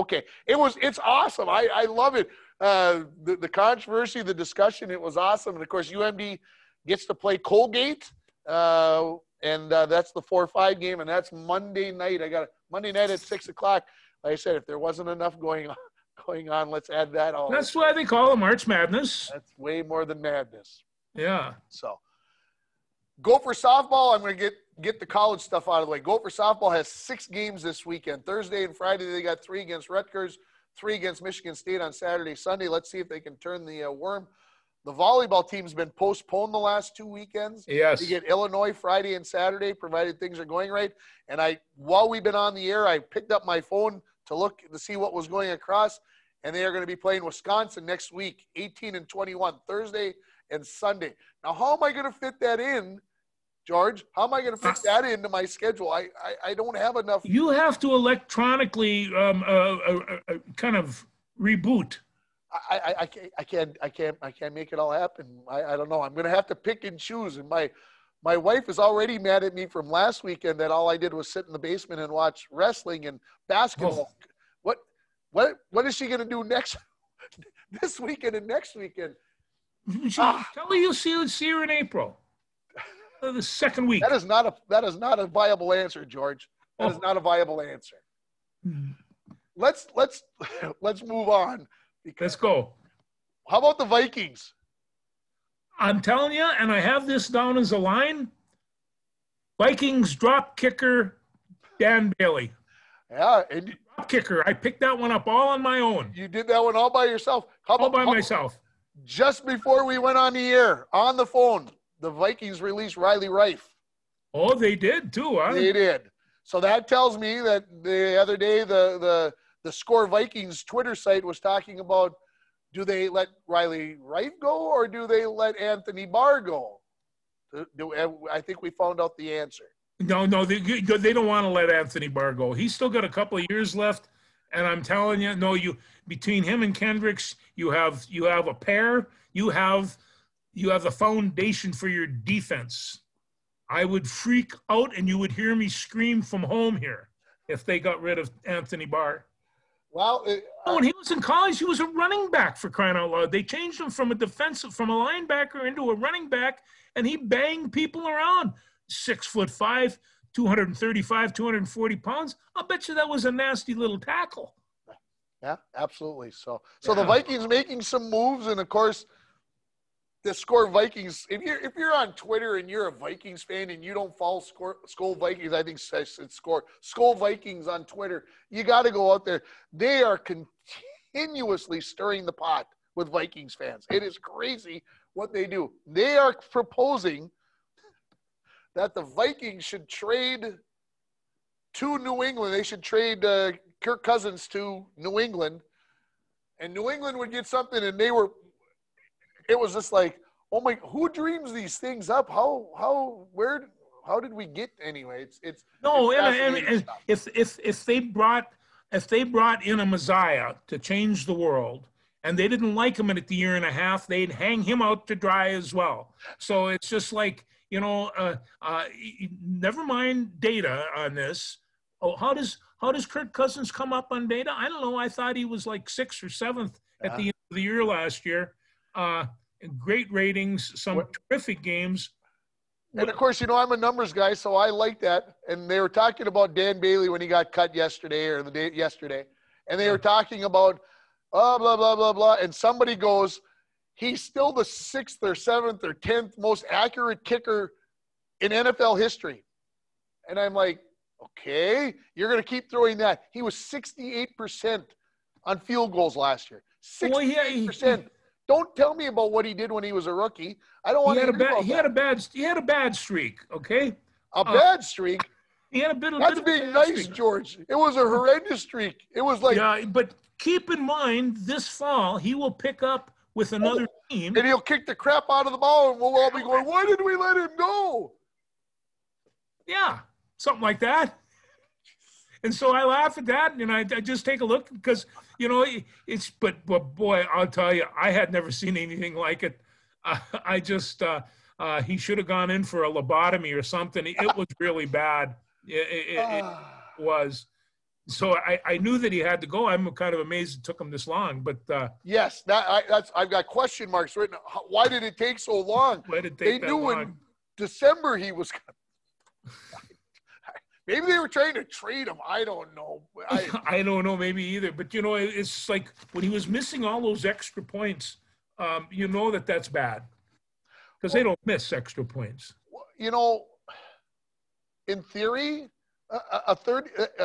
okay. It's awesome. I love it. The controversy, the discussion, it was awesome. And, of course, UMD gets to play Colgate, and that's the 4-5 game, and that's Monday night. I got Monday night at 6 o'clock. Like I said, if there wasn't enough going on, let's add that on. That's why they call it March Madness. That's way more than madness. Yeah. So, Gopher softball, I'm going to get the college stuff out of the way. Gopher softball has 6 games this weekend. Thursday and Friday, they got 3 against Rutgers, 3 against Michigan State on Saturday, Sunday. Let's see if they can turn the worm. The volleyball team's been postponed the last 2 weekends. Yes. You get Illinois Friday and Saturday, provided things are going right. And while we've been on the air, I picked up my phone to see what was going across. And they are going to be playing Wisconsin next week, 18 and 21, Thursday and Sunday. Now, how am I going to fit that in, George? How am I going to fit that into my schedule? I don't have enough. You have to electronically kind of reboot. I can't make it all happen. I don't know. I'm going to have to pick and choose. And my wife is already mad at me from last weekend that all I did was sit in the basement and watch wrestling and basketball. Oh. What is she going to do this weekend and next weekend? Tell her you'll see her in April. The second week. That is not a viable answer, George. That is not a viable answer. Let's move on. Let's go. How about the Vikings? I'm telling you, and I have this down as a line. Vikings drop kicker Dan Bailey. Yeah, and drop kicker. I picked that one up all on my own. You did that one all by yourself. All by myself. Just before we went on the air, on the phone, the Vikings released Riley Reif. Oh, they did too, huh? They did. So that tells me that the other day the Score Vikings Twitter site was talking about, do they let Riley Reif go or do they let Anthony Barr go? I think we found out the answer. No, they don't want to let Anthony Barr go. He's still got a couple of years left, and I'm telling you, between him and Kendricks, you have a pair. You have the foundation for your defense. I would freak out, and you would hear me scream from home here if they got rid of Anthony Barr. Well, When he was in college, he was a running back, for crying out loud. They changed him from a linebacker into a running back, and he banged people around. 6'5", 235, 240 pounds. I'll bet you that was a nasty little tackle. yeah, absolutely. So the Vikings making some moves, and of course, the Score Vikings. If you're on Twitter and you're a Vikings fan and you don't follow Skull Vikings, I think it's Skull Vikings on Twitter. You got to go out there. They are continuously stirring the pot with Vikings fans. It is crazy what they do. They are proposing that the Vikings should trade to New England. They should trade Kirk Cousins to New England, and New England would get something. And it was just like, oh my, who dreams these things up? How did we get anyway? It's if they brought in a Messiah to change the world, and they didn't like him at the year and a half, they'd hang him out to dry as well. So it's just like, never mind data on this. Oh, how does Kirk Cousins come up on data? I don't know. I thought he was like 6th or 7th at the end of the year last year. Great ratings, some terrific games. And of course, I'm a numbers guy, so I like that. And they were talking about Dan Bailey when he got cut yesterday or the day yesterday. And they were talking about blah, blah, blah, blah. And somebody goes, he's still the 6th or 7th or 10th most accurate kicker in NFL history. And I'm like, okay, you're going to keep throwing that. He was 68% on field goals last year. 68%. Don't tell me about what he did when he was a rookie. I don't want to hear about that. He had a bad streak, okay? A bad streak? He had a bit of That's being nice, streak. George. It was a horrendous streak. It was like... Yeah, but keep in mind, this fall, he will pick up with another team. And he'll kick the crap out of the ball, and we'll all be going, why did we let him go? Yeah, something like that. And so I laugh at that, and I just take a look because, but boy, I'll tell you, I had never seen anything like it. He should have gone in for a lobotomy or something. It was really bad. It was. So I knew that he had to go. I'm kind of amazed it took him this long, but yes, I've got question marks written. Why did it take so long? Why did it take that long? They knew in December he was. Maybe they were trying to trade him. I don't know. I don't know, maybe either. But, it's like when he was missing all those extra points, that's bad. Because they don't miss extra points. In theory,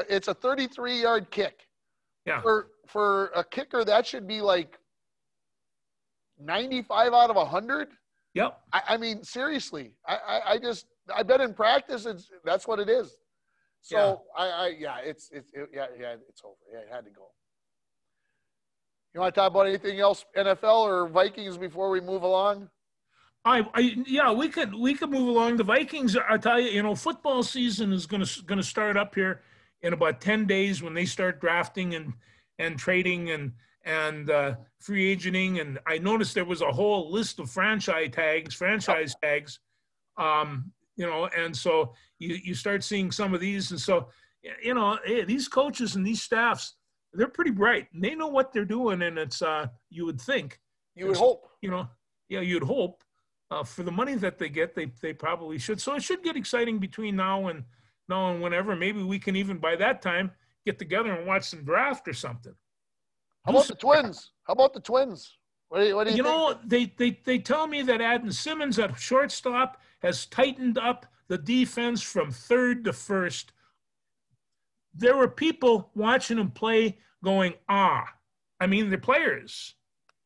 it's a 33-yard kick. Yeah. For a kicker, that should be like 95 out of 100. Yep. I mean, seriously. I bet in practice that's what it is. So it's over. Yeah, it had to go. You want to talk about anything else, NFL or Vikings, before we move along? We could move along. The Vikings, I tell you, football season is going to start up here in about 10 days when they start drafting and trading and free agenting. And I noticed there was a whole list of franchise tags. And so you start seeing some of these. And so, these coaches and these staffs, they're pretty bright. And they know what they're doing. And it's, you would think. You would hope. You'd hope. For the money that they get, they probably should. So it should get exciting between now and whenever. Maybe we can even, by that time, get together and watch some draft or something. How about the Twins? What do you think? They tell me that Adam Simmons at shortstop has tightened up the defense from third to first. There were people watching him play going, they're players.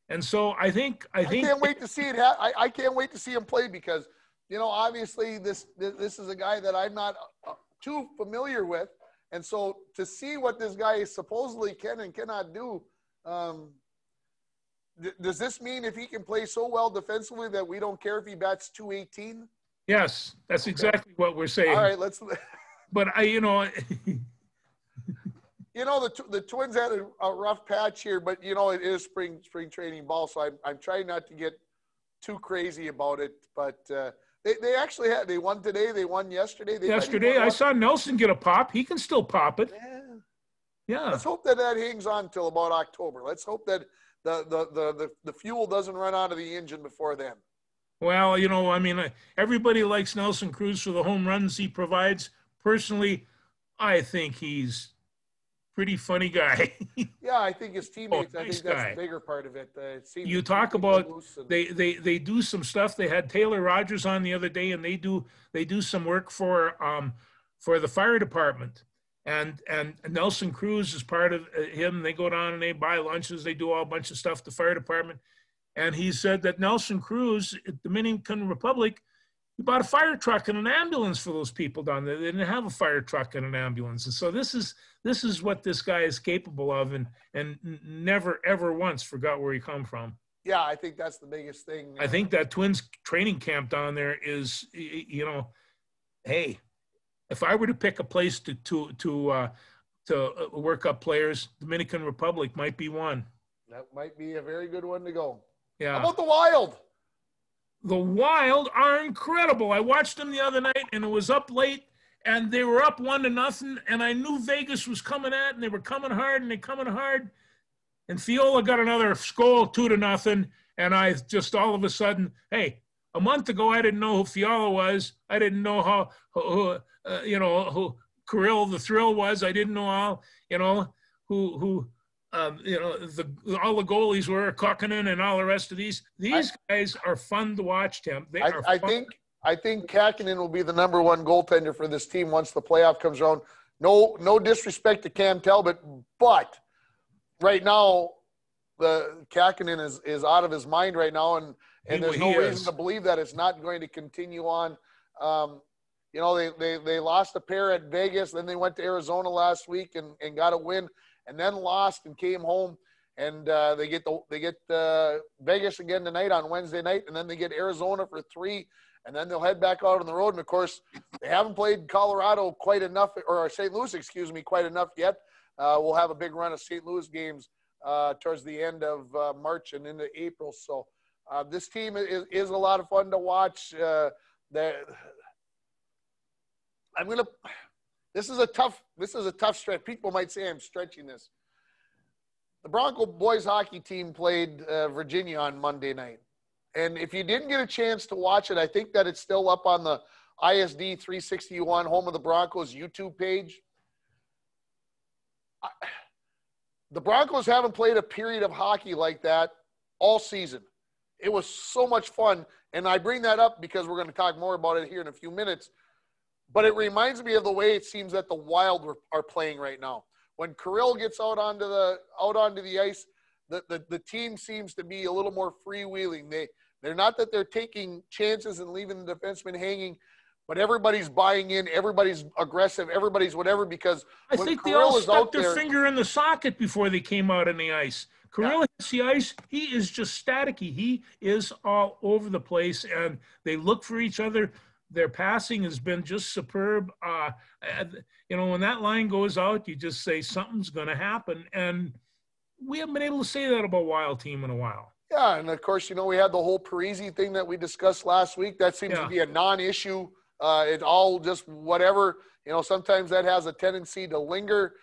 And so I think I can't wait to see it. I can't wait to see him play because, obviously this is a guy that I'm not too familiar with. And so to see what this guy supposedly can and cannot do, does this mean if he can play so well defensively that we don't care if he bats .218? Yes, that's exactly what we're saying. All right, But the Twins had a rough patch here, but it is spring training ball, so I'm trying not to get too crazy about it. But They actually had. They won today. They won yesterday. Yesterday, I saw Nelson get a pop. He can still pop it. Yeah. Let's hope that hangs on till about October. Let's hope that the fuel doesn't run out of the engine before then. Well, I mean, everybody likes Nelson Cruz for the home runs he provides. Personally, I think he's pretty funny guy. Yeah, I think his teammates. Nice I think that's guy. the bigger part of it. You talk about they do some stuff. They had Taylor Rogers on the other day, and they do some work for the fire department. And Nelson Cruz is part of him. They go down and they buy lunches. They do all a bunch of stuff. The fire department. And he said that Nelson Cruz, Dominican Republic, he bought a fire truck and an ambulance for those people down there. They didn't have a fire truck and an ambulance. And so this is what this guy is capable of, and never, ever once forgot where he come from. Yeah, I think that's the biggest thing. I think that Twins training camp down there is, hey, if I were to pick a place to work up players, Dominican Republic might be one. That might be a very good one to go. Yeah. How about the Wild? The Wild are incredible. I watched them the other night, and it was up late, and they were up 1-0, and I knew Vegas was coming at, and they were coming hard, and they're coming hard. And Fiola got another goal, 2-0, and I just all of a sudden, hey, a month ago I didn't know who Fiola was. I didn't know who Kirill the Thrill was. I didn't know who all the goalies were, Kokkonen and all the rest of these. These guys are fun to watch, Tim. I think Kakkonen will be the number one goaltender for this team once the playoff comes around. No disrespect to Cam Talbot, but right now the Kakkonen is out of his mind right now, and there's no reason to believe that it's not going to continue on. They lost a pair at Vegas, then they went to Arizona last week and got a win, and then lost and came home, and they get Vegas again tonight on Wednesday night, and then they get Arizona for 3, and then they'll head back out on the road. And of course, they haven't played Colorado quite enough, or St. Louis, quite enough yet. We'll have a big run of St. Louis games towards the end of March and into April. So this team is a lot of fun to watch. This is a tough stretch. People might say I'm stretching this. The Bronco boys hockey team played Virginia on Monday night. And if you didn't get a chance to watch it, I think that it's still up on the ISD 361 Home of the Broncos YouTube page. The Broncos haven't played a period of hockey like that all season. It was so much fun. And I bring that up because we're going to talk more about it here in a few minutes. But it reminds me of the way it seems that the Wild are playing right now. When Kirill gets out onto the ice, the team seems to be a little more freewheeling. They're not that they're taking chances and leaving the defenseman hanging, but everybody's buying in, everybody's aggressive, everybody's whatever, because I think they all stuck their finger in the socket before they came out on the ice. Kirill hits the ice. He is just staticky. He is all over the place, and they look for each other. Their passing has been just superb. When that line goes out, you just say something's going to happen. And we haven't been able to say that about Wild team in a while. Yeah, and of course, we had the whole Parisi thing that we discussed last week. That seems to be a non-issue. It's all just whatever. Sometimes that has a tendency to linger.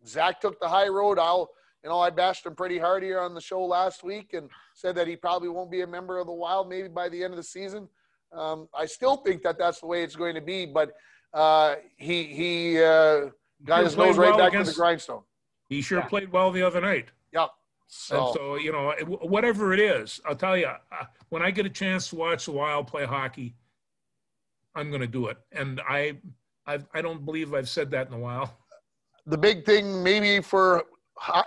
Zach took the high road. I bashed him pretty hard here on the show last week and said that he probably won't be a member of the Wild maybe by the end of the season. I still think that that's the way it's going to be, but he got his nose right back to the grindstone. He sure played well the other night. Yeah. So whatever it is, I'll tell you, when I get a chance to watch the Wild play hockey, I'm going to do it. And I don't believe I've said that in a while. The big thing maybe for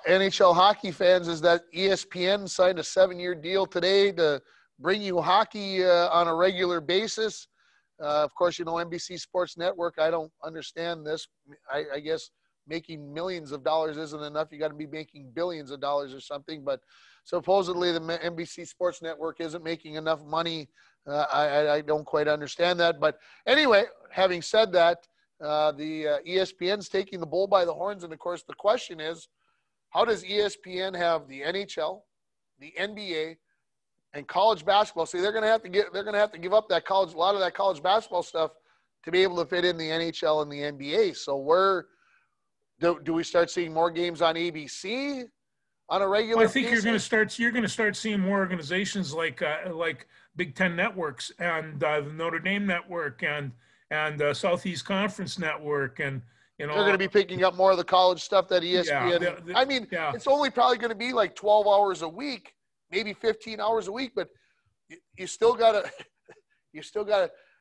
NHL hockey fans is that ESPN signed a 7-year deal today to bring you hockey on a regular basis. Of course, NBC Sports Network, I don't understand this. I guess making millions of dollars isn't enough. You got to be making billions of dollars or something. But supposedly the NBC Sports Network isn't making enough money. I don't quite understand that. But anyway, having said that, the ESPN's taking the bull by the horns. And, of course, the question is, how does ESPN have the NHL, the NBA, And college basketball, see, they're going to have to give up a lot of that college basketball stuff to be able to fit in the NHL and the NBA. So do we start seeing more games on ABC on a regular Well, I think basis? you're going to start seeing more organizations like Big Ten networks and the Notre Dame network and Southeast Conference network, and they're going to be picking up more of the college stuff that ESPN. Yeah, it's only probably going to be like 12 hours a week, maybe 15 hours a week, but you still got to,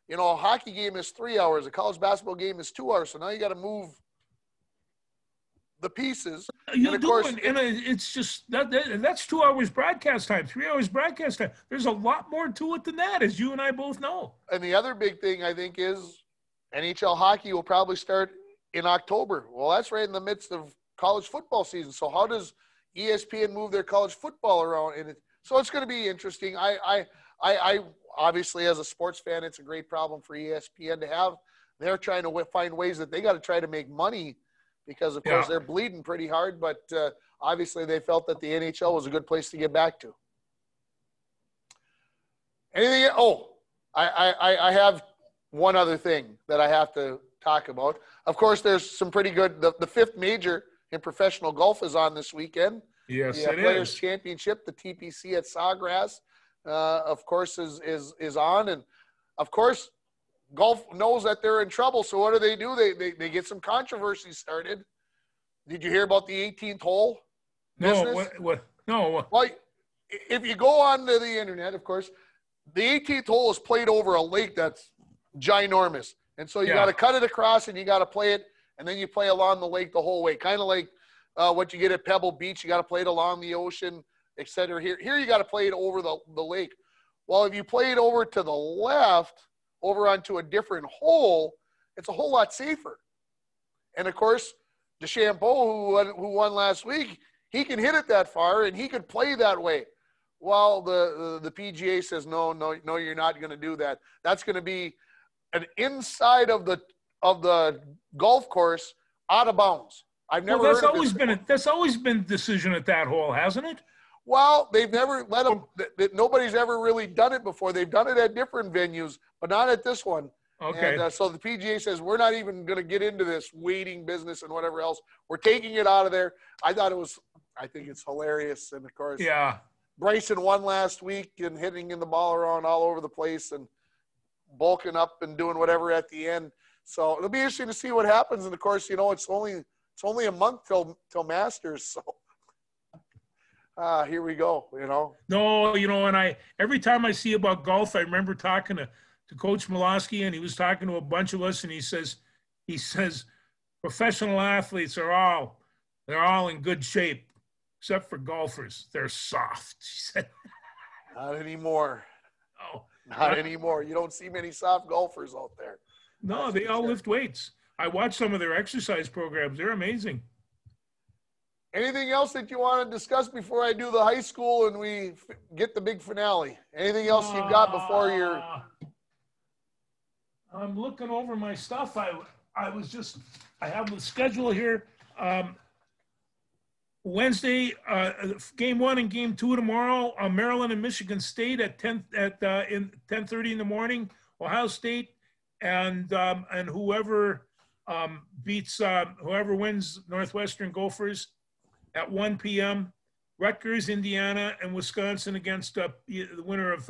a hockey game is 3 hours, a college basketball game is 2 hours. So now you got to move the pieces. You do, and it's just that's 2 hours broadcast time, 3 hours broadcast time. There's a lot more to it than that, as you and I both know. And the other big thing I think is NHL hockey will probably start in October. Well, that's right in the midst of college football season. So how does ESPN move their college football around? So it's going to be interesting. I obviously, as a sports fan, it's a great problem for ESPN to have. They're trying to find ways that they got to try to make money because, of course, they're bleeding pretty hard. But obviously, they felt that the NHL was a good place to get back to. Anything? Oh, I have one other thing that I have to talk about. Of course, there's some pretty good. The fifth major in professional golf is on this weekend. Yes, the Players Championship, the TPC at Sawgrass, of course, is on, and of course, golf knows that they're in trouble. So what do? They get some controversy started. Did you hear about the 18th hole? No. What? No. Well, if you go onto the internet, of course, the 18th hole is played over a lake that's ginormous, and so you got to cut it across, and you got to play it, and then you play along the lake the whole way, kind of like what you get at Pebble Beach. You got to play it along the ocean, etc. Here you got to play it over the lake. Well, if you play it over to the left, over onto a different hole, it's a whole lot safer. And of course, DeChambeau, who won last week, he can hit it that far, and he could play that way. Well, the PGA says no, you're not going to do that. That's going to be an inside of the golf course, out of bounds. I've never. Well, that's always been decision at that hole, hasn't it? Well, they've never let them. Nobody's ever really done it before. They've done it at different venues, but not at this one. Okay. And so the PGA says we're not even going to get into this waiting business and whatever else. We're taking it out of there. I think it's hilarious, and of course, Bryson won last week and hitting the ball around all over the place and bulking up and doing whatever at the end. So it'll be interesting to see what happens. And of course, it's only a month till Masters. So here we go. No, and every time I see about golf, I remember talking to Coach Milosky, and he was talking to a bunch of us, and he says professional athletes they're all in good shape. Except for golfers, they're soft. She said, "Not anymore. No, not anymore. You don't see many soft golfers out there." No, they all lift weights. I watch some of their exercise programs. They're amazing. Anything else that you want to discuss before I do the high school and we get the big finale? Anything else you've got before you're? I'm looking over my stuff. I have the schedule here. Wednesday, game 1 and game 2 tomorrow. Maryland and Michigan State at 10:30 in the morning. Ohio State and whoever whoever wins Northwestern Gophers at 1 p.m. Rutgers, Indiana, and Wisconsin against the winner of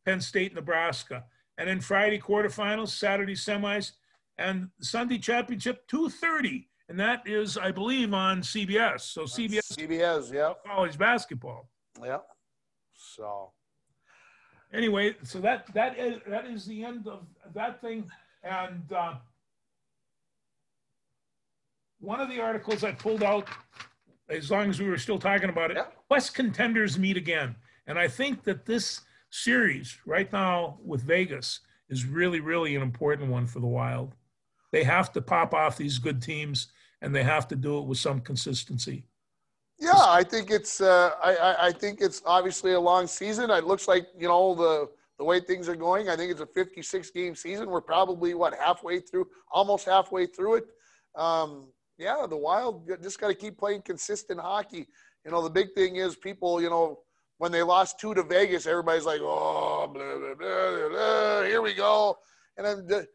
Penn State, Nebraska. And then Friday quarterfinals, Saturday semis, and Sunday championship 2:30. And that is, I believe, on CBS. So CBS, yeah. College basketball. Yeah. So. Anyway, so that is the end of that thing. And one of the articles I pulled out, as long as we were still talking about it, West contenders meet again. And I think that this series right now with Vegas is really, really an important one for the Wild. They have to pop off these good teams, and they have to do it with some consistency. Yeah, I think it's I think it's obviously a long season. It looks like, the way things are going, I think it's a 56-game season. We're probably, almost halfway through it. The Wild just got to keep playing consistent hockey. The big thing is people, when they lost 2 to Vegas, everybody's like, oh, blah, blah, blah, blah, here we go. And then,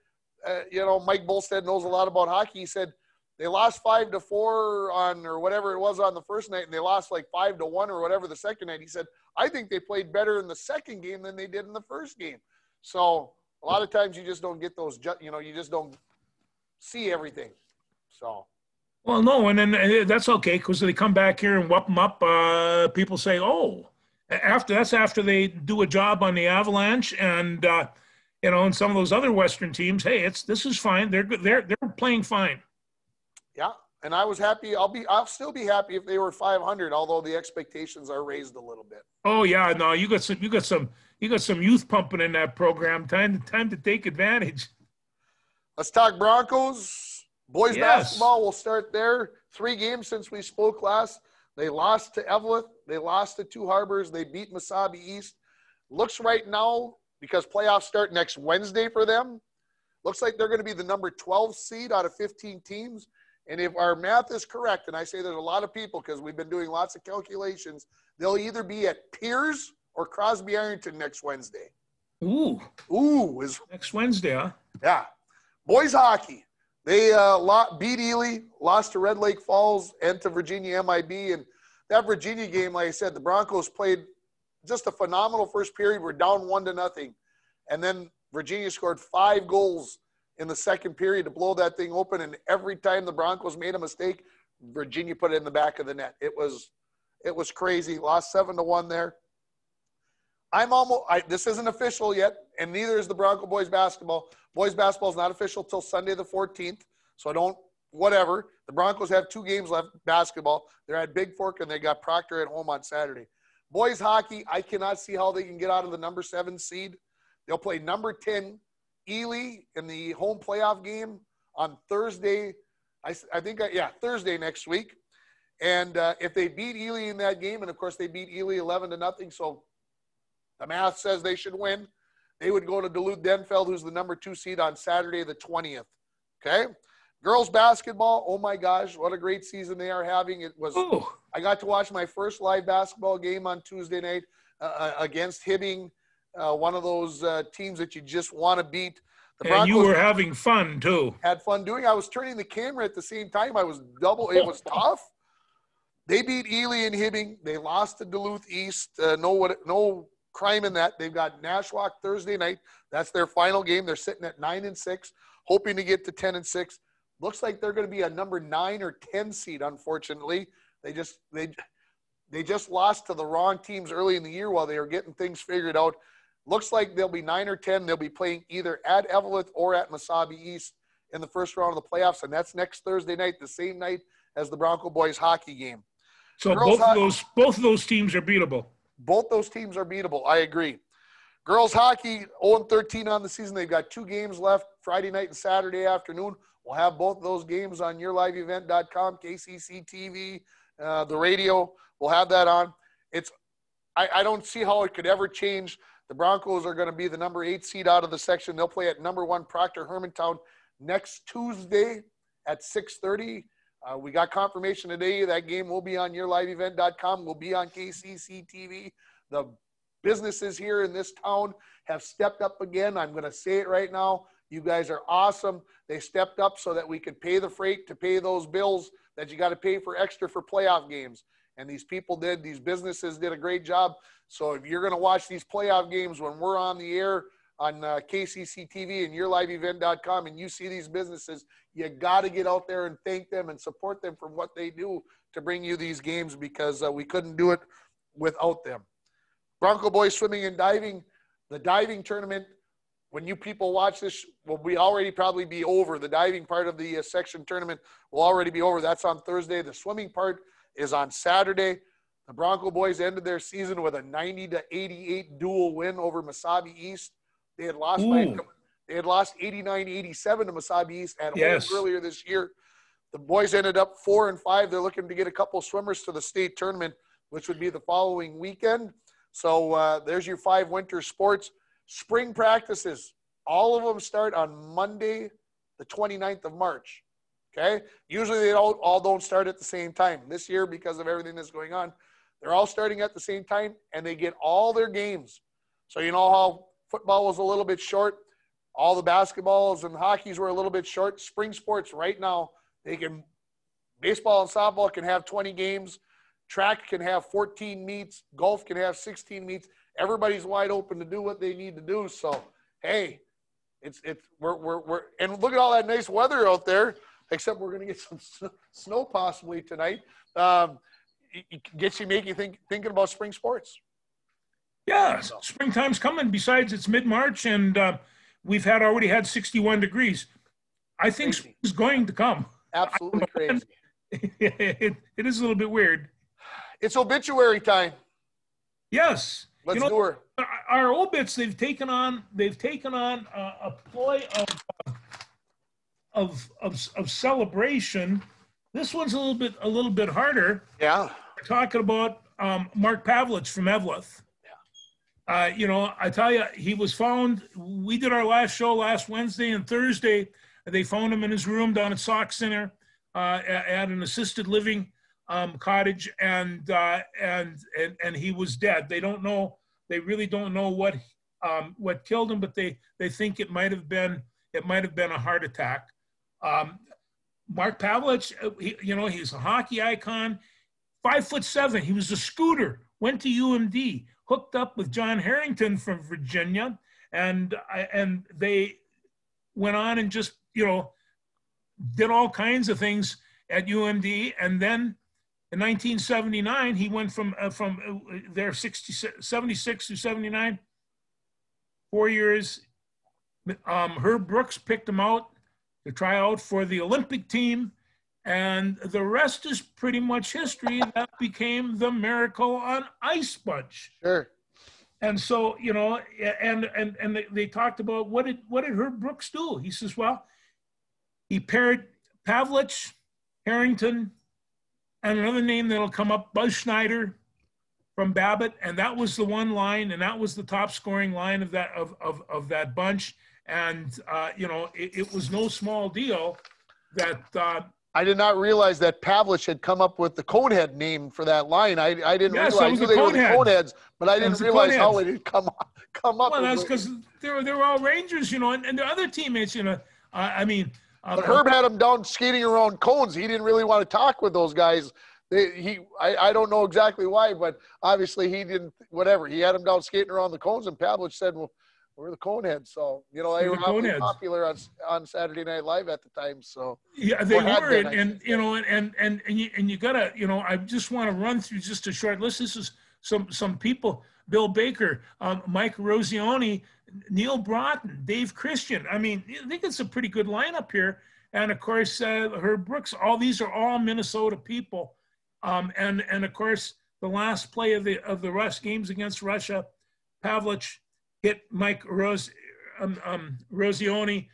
Mike Bolstead knows a lot about hockey. He said they lost 5-4 or whatever it was on the first night, and they lost like 5-1 or whatever the second night. He said, I think they played better in the second game than they did in the first game. So a lot of times you just don't get those, you just don't see everything. So. Well, no, and then that's okay because they come back here and whoop them up. People say, "Oh, after they do a job on the Avalanche and and some of those other Western teams. Hey, this is fine. They're good. They're playing fine." Yeah, and I was happy. I'll still be happy if they were 500, although the expectations are raised a little bit. Oh yeah, no, you got some youth pumping in that program. Time to take advantage. Let's talk Broncos. Boys basketball, we'll start there. 3 games since we spoke last. They lost to Evelyn. They lost to Two Harbors. They beat Mesabi East. Looks right now, because playoffs start next Wednesday for them, looks like they're going to be the number 12 seed out of 15 teams. And if our math is correct, and I say there's a lot of people because we've been doing lots of calculations, they'll either be at Piers or Crosby Ironton next Wednesday. Ooh. Next Wednesday, huh? Yeah. Boys hockey. They beat Ely, lost to Red Lake Falls and to Virginia MIB. And that Virginia game, like I said, the Broncos played just a phenomenal first period. We're down 1-0. And then Virginia scored 5 goals in the second period to blow that thing open. And every time the Broncos made a mistake, Virginia put it in the back of the net. It was crazy. Lost 7-1 there. This isn't official yet, and neither is the Bronco boys basketball. Boys basketball is not official till Sunday the 14th, so whatever. The Broncos have 2 games left basketball. They're at Big Fork, and they got Proctor at home on Saturday. Boys hockey, I cannot see how they can get out of the number 7 seed. They'll play number 10 Ely in the home playoff game on Thursday. Thursday next week. And if they beat Ely in that game, and of course they beat Ely 11-0, so the math says they should win, they would go to Duluth Denfeld, who's the number 2 seed, on Saturday the 20th. Okay? Girls basketball, oh my gosh, what a great season they are having. I got to watch my first live basketball game on Tuesday night against Hibbing, one of those teams that you just want to beat. The Broncos, and you were having fun too. Had fun doing. I was turning the camera at the same time. It was tough. They beat Ely and Hibbing. They lost to Duluth East. No crime in that. They've got Nashwauk Thursday night. That's their final game. They're sitting at 9-6, hoping to get to 10-6. Looks like they're going to be a number 9 or 10 seed, unfortunately. They just lost to the wrong teams early in the year while they were getting things figured out. Looks like they'll be 9 or 10. They'll be playing either at Evelyn or at Mesabi East in the first round of the playoffs, and that's next Thursday night, the same night as the Bronco boys hockey game. So both of those teams are beatable. Both those teams are beatable. I agree. Girls hockey, 0-13 on the season. They've got 2 games left, Friday night and Saturday afternoon. We'll have both of those games on yourliveevent.com, KCC TV, the radio. We'll have that on. I don't see how it could ever change. The Broncos are going to be the number 8 seed out of the section. They'll play at number 1 Proctor Hermantown next Tuesday at 6:30. We got confirmation today that game will be on yourliveevent.com. Will be on KCC TV. The businesses here in this town have stepped up again. I'm going to say it right now. You guys are awesome. They stepped up so that we could pay the freight to pay those bills that you got to pay for extra for playoff games. And these businesses did a great job. So if you're going to watch these playoff games when we're on the air on KCC TV and yourliveevent.com and you see these businesses, you got to get out there and thank them and support them for what they do to bring you these games, because we couldn't do it without them. Bronco boys swimming and diving, the diving tournament, when you people watch this, will be already probably be over. The diving part of the section tournament will already be over. That's on Thursday. The swimming part is on Saturday. The Bronco boys ended their season with a 90-88 dual win over Mesabi East. They had lost 89-87 to Mesabi East at home earlier this year. The boys ended up 4-5. They're looking to get a couple swimmers to the state tournament, which would be the following weekend. So there's your 5 winter sports. Spring practices, all of them start on Monday, the 29th of March. Okay? Usually they all don't start at the same time. This year, because of everything that's going on, They're all starting at the same time, and they get all their games. So you know how football was a little bit short, all the basketballs and hockeys were a little bit short. Spring sports right now, baseball and softball can have 20 games. Track can have 14 meets. Golf can have 16 meets. Everybody's wide open to do what they need to do. So, hey, we're and look at all that nice weather out there. Except we're going to get some snow possibly tonight. It gets you, thinking about spring sports. Yeah, springtime's coming. Besides, it's mid-March, and we've already had 61 degrees. I think spring's going to come. Absolutely crazy. It is a little bit weird. It's obituary time. Yes. Let's do her. Our obits, they've taken on a ploy of celebration. This one's a little bit harder. Yeah. We're talking about Mark Pavlich from Evlith. Yeah. I tell you, he was found. We did our last show last Wednesday and Thursday. They found him in his room down at Sauk Center at an assisted living cottage, and he was dead. They don't know. They really don't know what killed him, but they think it might have been a heart attack. Mark Pavlich, he's a hockey icon, 5'7". He was a scooter, went to UMD, hooked up with John Harrington from Virginia, and they went on and just, did all kinds of things at UMD. And then in 1979, he went from there 76 to 79, 4 years. Herb Brooks picked him out to try out for the Olympic team, and the rest is pretty much history. That became the Miracle on Ice bunch. Sure. And so, and they talked about what did Herb Brooks do? He says, well, he paired Pavlich, Harrington, and another name that'll come up, Buzz Schneider from Babbitt, and that was the one line, and that was the top scoring line of that bunch. And it was no small deal that. I did not realize that Pavlich had come up with the Conehead name for that line. I didn't realize they were the Coneheads, but I didn't realize how it had come up. Well, that's because they were all Rangers, and the other teammates, But Herb had him down skating around cones. He didn't really want to talk with those guys. I don't know exactly why, but obviously he didn't. Whatever, he had him down skating around the cones, and Pavlich said, "Well, we're the Coneheads." So they were popular on Saturday Night Live at the time. So yeah, they were, and you gotta, I just want to run through just a short list. This is some people: Bill Baker, Mike Rosioni, Neil Broughton, Dave Christian. I think it's a pretty good lineup here. And of course, Herb Brooks. All these are all Minnesota people. And of course, the last play of the Rush games against Russia, Pavlich hit Mike Rosioni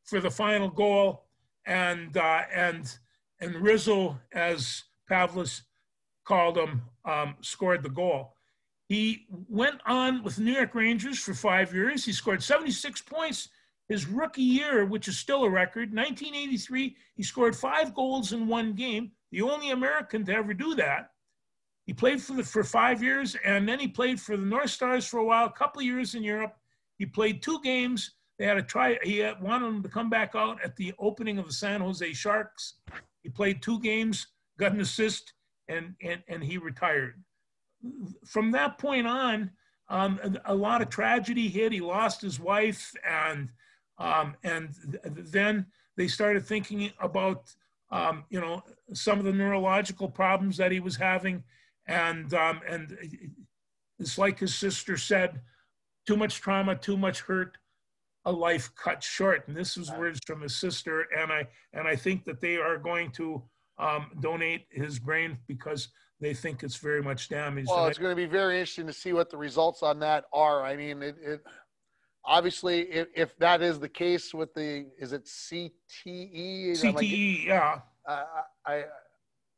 for the final goal, and Rizzo, as Pavlich called him, scored the goal. He went on with the New York Rangers for 5 years. He scored 76 points his rookie year, which is still a record. 1983, he scored 5 goals in 1 game, the only American to ever do that. He played for 5 years, and then he played for the North Stars for a while, a couple of years in Europe. He played 2 games. They had a try. He wanted him to come back out at the opening of the San Jose Sharks. He played 2 games, got an assist, and he retired. From that point on, a lot of tragedy hit. He lost his wife, and then they started thinking about some of the neurological problems that he was having, and it's like his sister said, too much trauma, too much hurt, a life cut short. And this was words from his sister, and I think that they are going to donate his brain because they think it's very much damaged. Well, it's going to be very interesting to see what the results on that are. I mean, it obviously, if that is the case with is it CTE? CTE, yeah.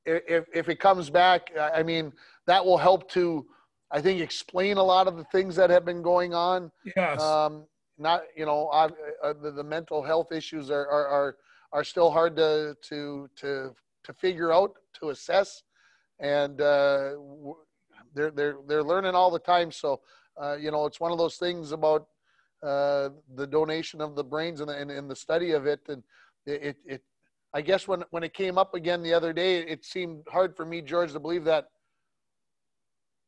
If it comes back, I mean, that will help to, I think, explain a lot of the things that have been going on. Yes. The mental health issues are still hard to figure out, to assess. And, they're learning all the time. So, it's one of those things about the donation of the brains and the study of it. And it I guess when it came up again the other day, it seemed hard for me, George, to believe that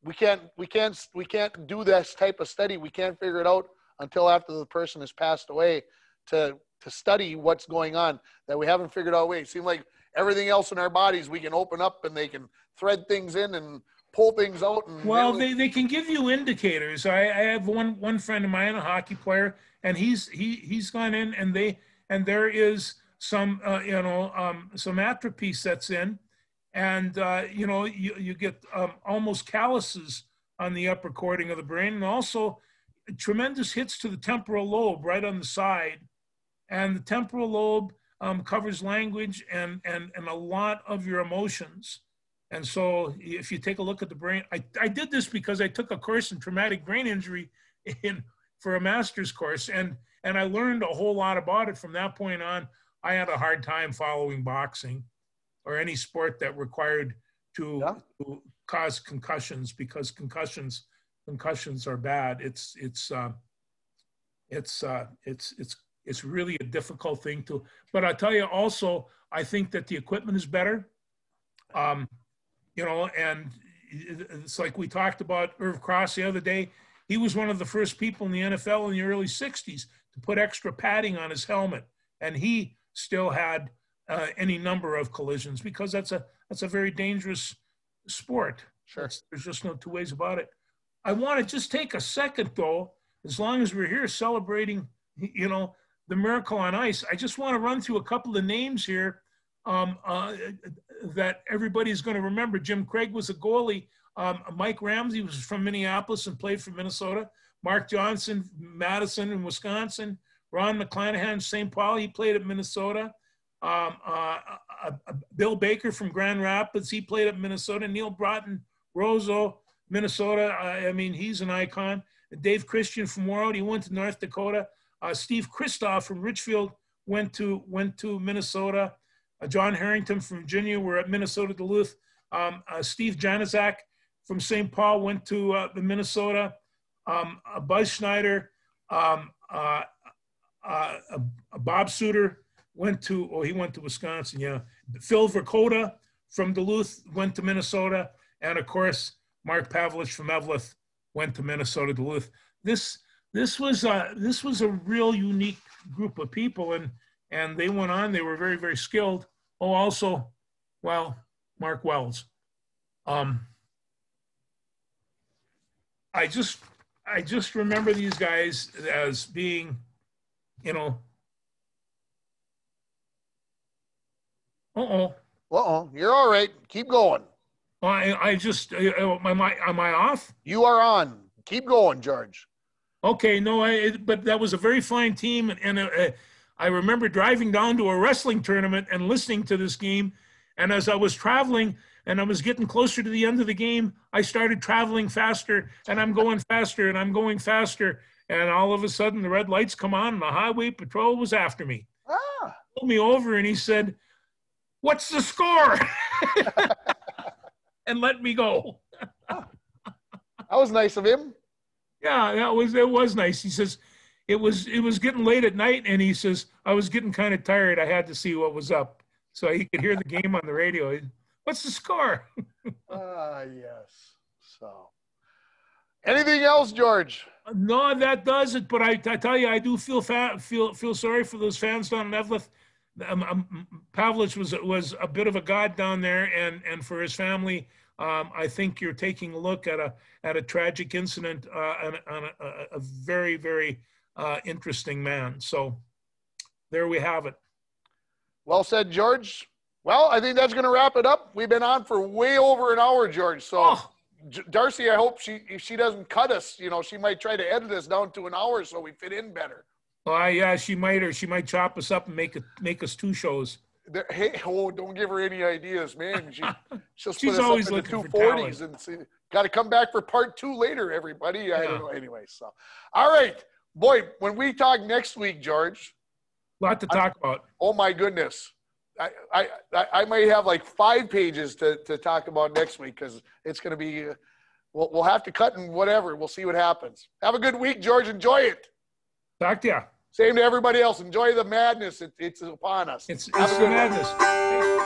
we can't do this type of study. We can't figure it out until after the person has passed away to study what's going on, that we haven't figured out a way. It seems like everything else in our bodies, we can open up and they can thread things in and pull things out. And well, they can give you indicators. I have one friend of mine, a hockey player, and he's gone in and there is some some atrophy sets in, and you get almost calluses on the upper cording of the brain, and also tremendous hits to the temporal lobe right on the side. And the temporal lobe covers language and a lot of your emotions. And so if you take a look at the brain, I did this because I took a course in traumatic brain injury for a master's course, and I learned a whole lot about it. From that point on, I had a hard time following boxing or any sport that required to cause concussions, because concussions are bad. It's really a difficult thing to, but I'll tell you also, I think that the equipment is better. And it's like we talked about Irv Cross the other day. He was one of the first people in the NFL in the early 60s to put extra padding on his helmet. And he still had any number of collisions, because that's a very dangerous sport. Sure. There's just no two ways about it. I want to just take a second, though, as long as we're here celebrating, the miracle on ice. I just want to run through a couple of names here that everybody's going to remember. Jim Craig was a goalie. Mike Ramsey was from Minneapolis and played for Minnesota. Mark Johnson, Madison in Wisconsin. Ron McClanahan, St. Paul, he played at Minnesota. Bill Baker from Grand Rapids, he played at Minnesota. Neil Broughton, Roseau, Minnesota. He's an icon. Dave Christian from Warroad, he went to North Dakota. Steve Kristoff from Richfield went to Minnesota. John Harrington from Virginia were at Minnesota Duluth. Steve Januzak from St. Paul went to Minnesota. Buzz Schneider, Bob Suter went to Wisconsin. Yeah. Phil Verkota from Duluth went to Minnesota, and of course Mark Pavlich from Eveleth went to Minnesota Duluth. This was a real unique group of people, and they went on. They were very, very skilled. Oh, also, well, Mark Wells. I just remember these guys as being, You're all right. Keep going. Am I off? You are on. Keep going, George. Okay, no, but that was a very fine team, and I remember driving down to a wrestling tournament and listening to this game, and as I was traveling and I was getting closer to the end of the game, I started traveling faster, and I'm going faster, and I'm going faster, and all of a sudden the red lights come on, and the highway patrol was after me. He pulled me over, and he said, "What's the score?" and let me go. That was nice of him. Yeah, it was nice. He says, it was getting late at night, and he says, I was getting kind of tired. I had to see what was up. So he could hear the game on the radio. What's the score? Yes. So, anything else, George? No, that does it. But I tell you, I do feel sorry for those fans down in Eveleth. Pavlich was a bit of a god down there, and for his family, I think you're taking a look at a tragic incident on a very, very interesting man. So there we have it. Well said, George. Well, I think that's going to wrap it up. We've been on for way over an hour, George. So Darcy, I hope if she doesn't cut us, she might try to edit us down to an hour so we fit in better. Yeah, she might, or she might chop us up and make us two shows. Hey, don't give her any ideas, man. She's always looking for 240s and got to come back for part 2 later, everybody. I don't know. Anyway, so all right, boy. When we talk next week, George, a lot to talk about. Oh my goodness, I might have like 5 pages to talk about next week, because it's going to be we'll have to cut and whatever. We'll see what happens. Have a good week, George. Enjoy it. Talk to you. Same to everybody else. Enjoy the madness. It's upon us. It's the madness. Hey.